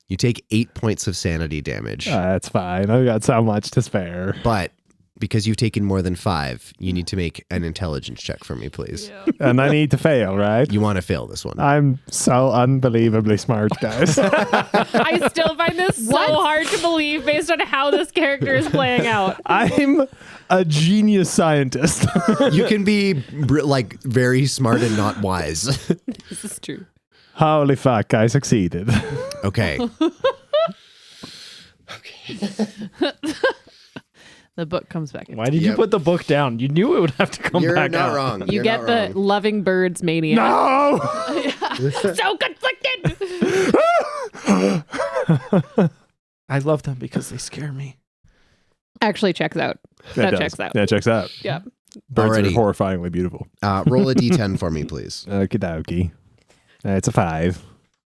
You take 8 points of sanity damage, That's fine. I've got so much to spare. but because you've taken more than 5, you need to make an intelligence check for me, please. Yeah. And I need to fail, right? You want to fail this one. I'm so unbelievably smart, guys. I still find this so hard to believe based on how this character is playing out. I'm a genius scientist. You can be very smart and not wise. This is true. Holy fuck, I succeeded. Okay. The book comes back in. Why did you put the book down? You knew it would have to come You're back not out. wrong. You You're get not the wrong. loving birds mania. No! So conflicted. I love them because they scare me. Actually checks out. That checks out. That checks out. Yeah. Birds Alrighty. are horrifyingly beautiful. Roll a d10 for me, please. Okie dokie. It's a 5.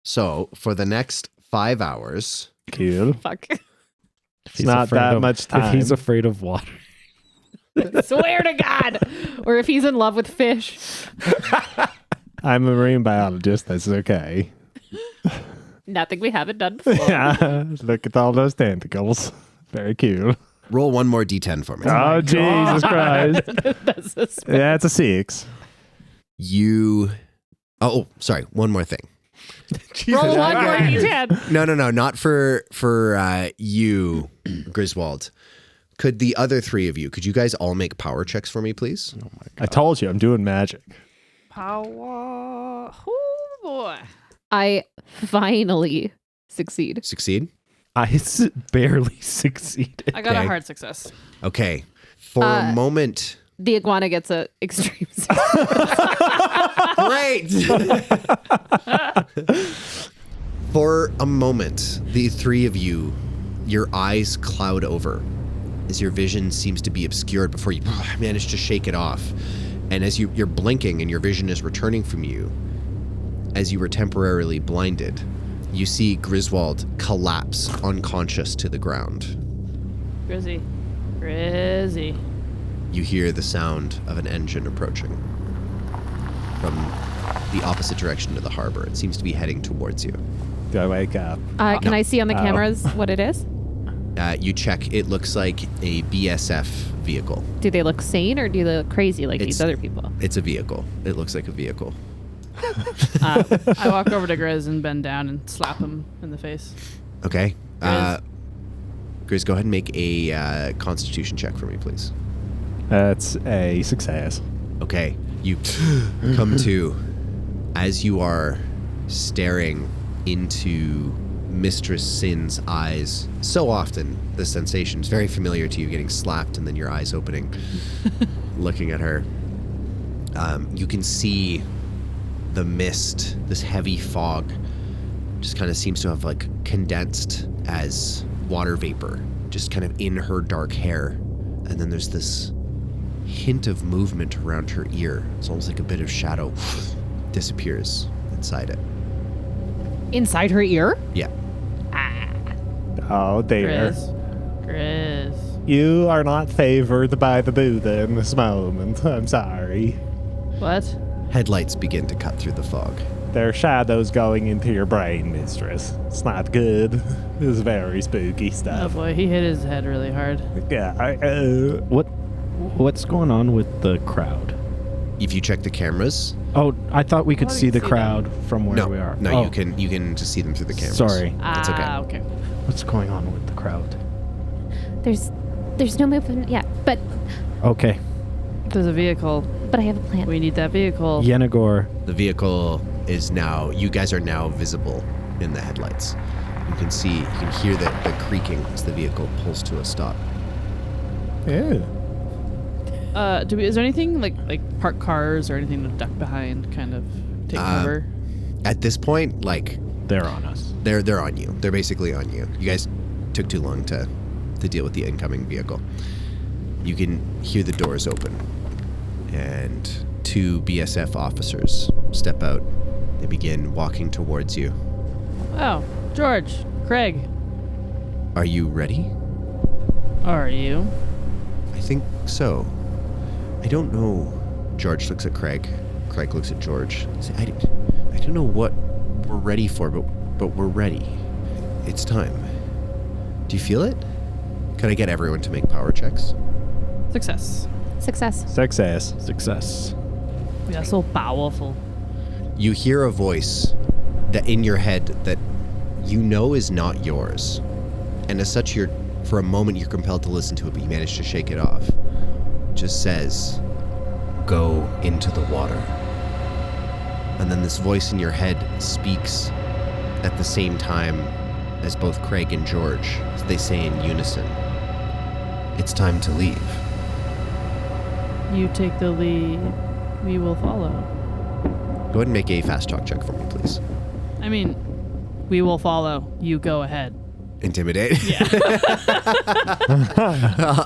So for the next 5 hours, Cool. Fuck. It's not that much time. If he's afraid of water. Swear to God. Or if he's in love with fish. I'm a marine biologist. That's okay. Nothing we haven't done before. Yeah. Look at all those tentacles. Very cute. roll one more d10 for me. Oh, Jesus Christ. That's a Yeah, it's a 6. You. Oh, sorry. One more thing. roll one more d10. No, not for you, Griswold. Could the other 3 of you? Could you guys all make power checks for me, please? Oh my God. I told you I'm doing magic. Power. Oh boy. I finally succeed. Succeed. I barely succeeded. I got Okay. a hard success. Okay. For a moment. The iguana gets a extreme success. Great. For a moment, the 3 of you, your eyes cloud over as your vision seems to be obscured before you manage to shake it off. And as you're blinking and your vision is returning from you, as you were temporarily blinded, you see Griswold collapse unconscious to the ground. Grizzy. You hear the sound of an engine approaching. from the opposite direction to the harbor. It seems to be heading towards you. Do I wake up? Can I see on the cameras what it is? You check. It looks like a BSF vehicle. Do they look sane or do they look crazy like these other people? It's a vehicle. It looks like a vehicle. I walk over to Grizz and bend down and slap him in the face. Okay. Grizz. Grizz, go ahead and make a Constitution check for me, please. That's a success. Okay. You come to as you are staring into Mistress Sin's eyes. So often, the sensation is very familiar to you, getting slapped and then your eyes opening, looking at her. You can see the mist, this heavy fog, just kind of seems to have like condensed as water vapor, just kind of in her dark hair. And then there's this hint of movement around her ear. It's almost like a bit of shadow disappears inside it. Inside her ear? Yeah. Oh, dear. Grizz. You are not favored by the Buddha in this moment. I'm sorry. What? Headlights begin to cut through the fog. There are shadows going into your brain, mistress. It's not good. It's very spooky Oh stuff. boy, he hit his head really hard. Yeah, What's going on with the crowd? If you check the cameras, Oh, I thought we could Oh, you see the can see crowd from where we are. no, Oh, you can just see them through the cameras. Sorry. That's okay. Okay. What's going on with the crowd? There's no movement yet, but Okay. There's a vehicle. I have a plan. We need that vehicle. Yennegar, The vehicle is now, you guys are now visible in the headlights. You can hear the creaking as the vehicle pulls to a stop. yeah. Is there anything like parked cars or anything to duck behind, kind of take cover? At this point, like, they're on us. they're on you. They're basically on you. You guys took too long to deal with the incoming vehicle. You can hear the doors open, and 2 BSF officers step out. They begin walking towards you. Oh, George, Craig, Are you ready? are you? I think so. I don't know. George looks at Craig. Craig looks at George. I don't know what we're ready for, but we're ready. It's time. Do you feel it? Could I get everyone to make power checks? Success. Success. Success. We are so powerful. You hear a voice that in your head that you know is not yours. And as such, for a moment you're compelled to listen to it, but you manage to shake it off. It just says, "Go into the water." And then this voice in your head speaks at the same time as both Craig and George. They say in unison, "It's time to leave." You take the lead. We will follow. Go ahead and make a fast talk check for me, please. I mean, we will follow. You go ahead. Intimidate? Yeah.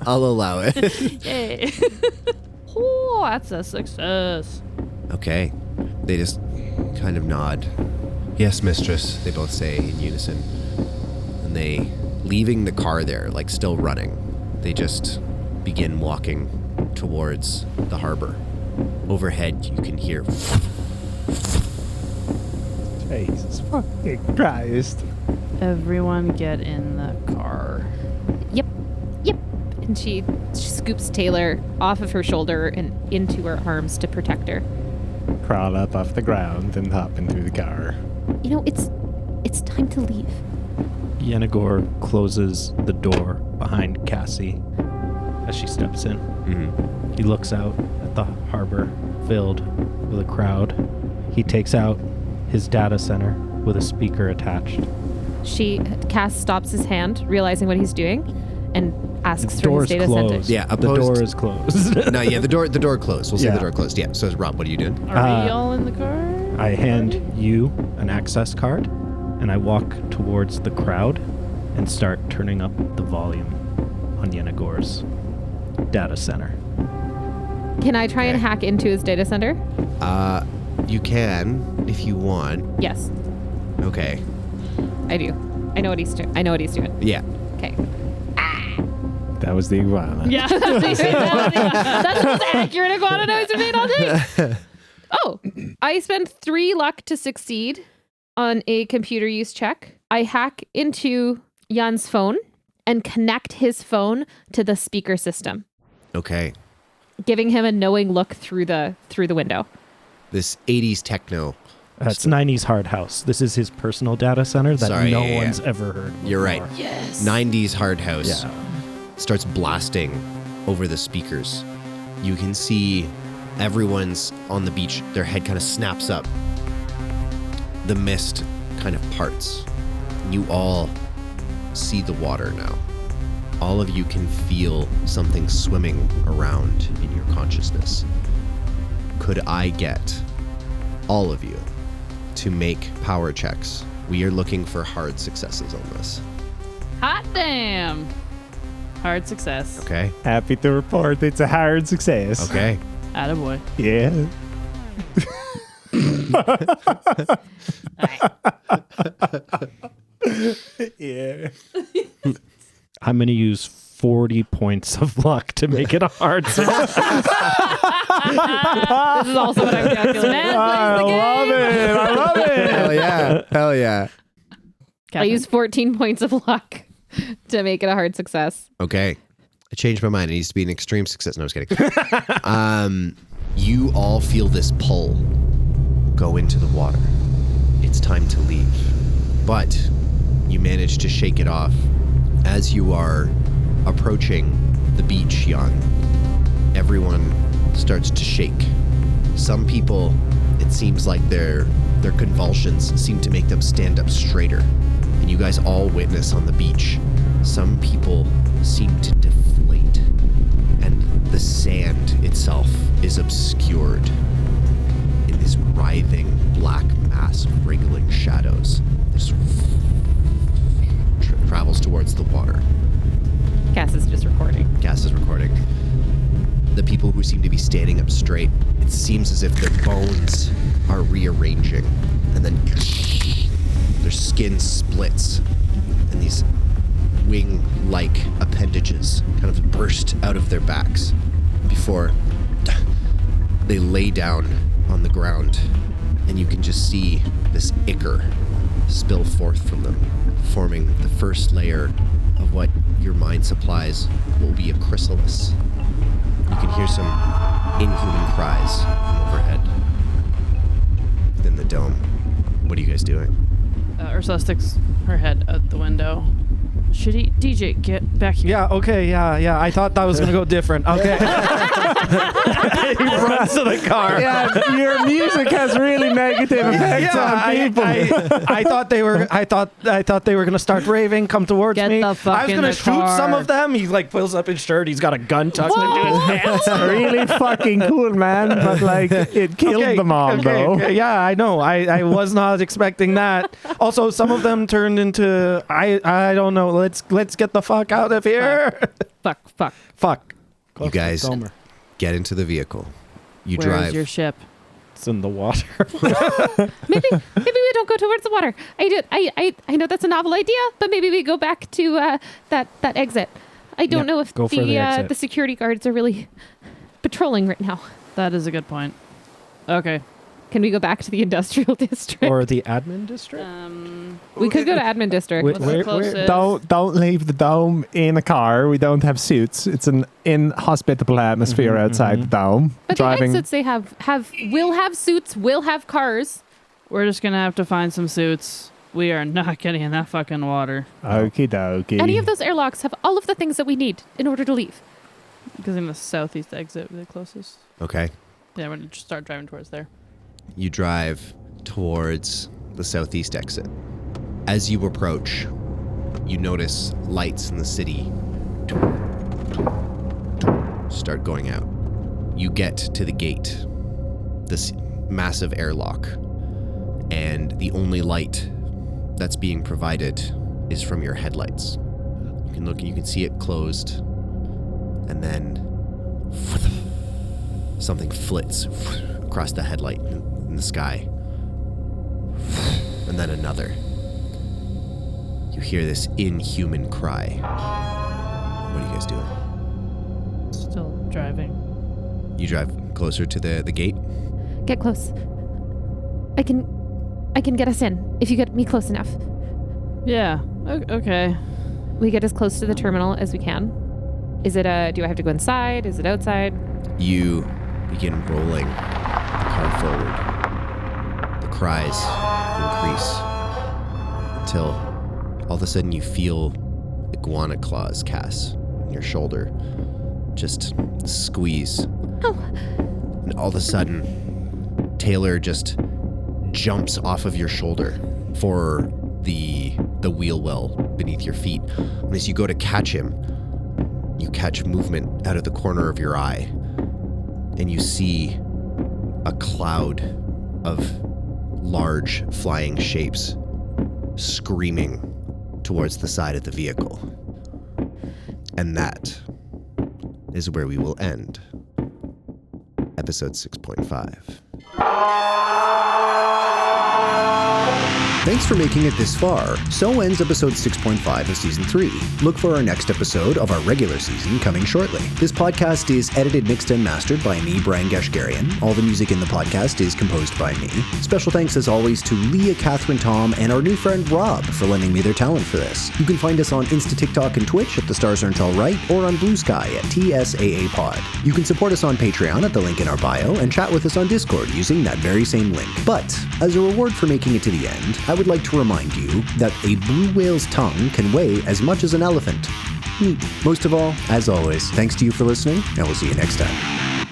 I'll allow it. Yay. Oh, that's a success. Okay. They just kind of nod. "Yes, mistress," they both say in unison. And they, leaving the car there, like still running, they just begin walking towards the harbor. Overhead, you can hear. Jesus fucking Christ. Everyone get in the car. Yep. And she scoops Taylor off of her shoulder and into her arms to protect her. Crawl up off the ground and hop into the car. You know, it's time to leave. Yennegar closes the door behind Cassie as she steps in. Mm-hmm. He looks out at the harbor filled with a crowd. He takes out his data center with a speaker attached. Cass stops his hand, realizing what he's doing, and asks The for door his is data closed. center. Yeah, The opposed. door is closed. No, yeah, the door closed. We'll say Yeah. the door closed. Yeah. So, Rob, what are you doing? Are we all in the car? I hand you an access card, and I walk towards the crowd and start turning up the volume on Yennegar's data center. Can I try and Okay. hack into his data center? You can, if you want. Yes, Okay. I do. I know what he's doing. Yeah. Okay. That was the iguana. Yeah. That's the most accurate iguana noise I've made all day. Oh, I spend 3 luck to succeed on a computer use check. I hack into Jan's phone and connect his phone to the speaker system, Okay. giving him a knowing look through the window. This 80s techno. It's 90s Hard House. This is his personal data center that Sorry, no yeah. one's ever heard before. You're right. Yes. 90s hard house. Yeah. Starts blasting over the speakers. You can see everyone's on the beach. Their head kind of snaps up. The mist kind of parts. You all see the water now. All of you can feel something swimming around in your consciousness. Could I get all of you to make power checks? We are looking for hard successes on this. Hot damn. Hard success. Okay? Happy to report it's a hard success. Okay. Attaboy. Yeah. Yeah. I'm going to use 40 points of luck to make it a hard success. This is also what I'm calculating. I love it. I love it. Hell yeah. Hell yeah. I use 14 points of luck to make it a hard success. Okay. I changed my mind. It needs to be an extreme success. No, I was kidding. You all feel this pull go into the water. It's time to leave. But you manage to shake it off. As you are approaching the beach, Jan, everyone starts to shake. Some people, it seems like their convulsions seem to make them stand up straighter. And you guys all witness on the beach, some people seem to deflate. And the sand itself is obscured in this writhing black mass of wriggling shadows. This travels towards the water. Cass is just recording. Cass is recording. The people who seem to be standing up straight, it seems as if their bones are rearranging, and then their skin splits, and these wing-like appendages kind of burst out of their backs before they lay down on the ground, and you can just see this ichor spill forth from them, forming the first layer of what your mind supplies will be a chrysalis. You can hear some inhuman cries from overhead within the dome. What are you guys doing? Ursula sticks her head out the window. Shitty DJ, get back here. Yeah, okay, yeah. I thought that was going to go different. Okay. He runs to the car. Yeah, your music has really negative effects on people. I thought they were. I thought they were gonna start raving. Come towards Get me. the fuck I was in gonna the shoot car. some of them. He like pulls up his shirt. He's got a gun tucked into his pants. Really fucking cool, man. But like, it killed them all, though. Okay, yeah, I know. I was not expecting that. Also, some of them turned into. I don't know. Let's get the fuck out of here. Fuck. You guys get into the vehicle. You Where's drive. your ship? It's in the water. Maybe we don't go towards the water. I know that's a novel idea, but maybe we go back to that exit. I don't know if go for the exit. the security guards are really patrolling right now. That is a good point. Okay. Can we go back to the industrial district? Or the admin district. We could go to admin district. Wait, What's the closest? Don't leave the dome in a car. We don't have suits. It's an inhospitable atmosphere outside the dome. But the exits they will have suits, will have cars. We're just gonna have to find some suits. We are not getting in that fucking water. Okie dokie. Any of those airlocks have all of the things that we need in order to leave. Because in the southeast exit, the closest. Okay. Yeah, we're gonna just start driving towards there. You drive towards the southeast exit. As you approach, you notice lights in the city start going out. You get to the gate, this massive airlock, and the only light that's being provided is from your headlights. You can look and you can see it closed, and then something flits across the headlight in the sky, and then another. You hear this inhuman cry. What are you guys doing? Still driving. You drive closer to the gate? Get close. I can get us in if you get me close enough. Yeah. Okay. We get as close to the terminal as we can. Is it do I have to go inside? Is it outside? You begin rolling the car forward. The cries increase until all of a sudden you feel iguana claws, Cass, in your shoulder. Just squeeze. Oh. And all of a sudden, Taylor just jumps off of your shoulder for the wheel well beneath your feet. And as you go to catch him, you catch movement out of the corner of your eye, and you see a cloud of large flying shapes screaming towards the side of the vehicle. And that is where we will end episode 6.5. Thanks for making it this far. So ends episode 6.5 of season 3. Look for our next episode of our regular season coming shortly. This podcast is edited, mixed, and mastered by me, Brian Gashgarian. All the music in the podcast is composed by me. Special thanks as always to Leah, Catherine, Tom, and our new friend Rob for lending me their talent for this. You can find us on Insta, TikTok, and Twitch at The Stars Aren't All Right, or on Blue Sky at TSAA Pod. You can support us on Patreon at the link in our bio, and chat with us on Discord using that very same link. But as a reward for making it to the end, I would like to remind you that a blue whale's tongue can weigh as much as an elephant. Neat. Most of all, as always, thanks to you for listening, and we'll see you next time.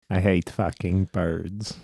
I hate fucking birds.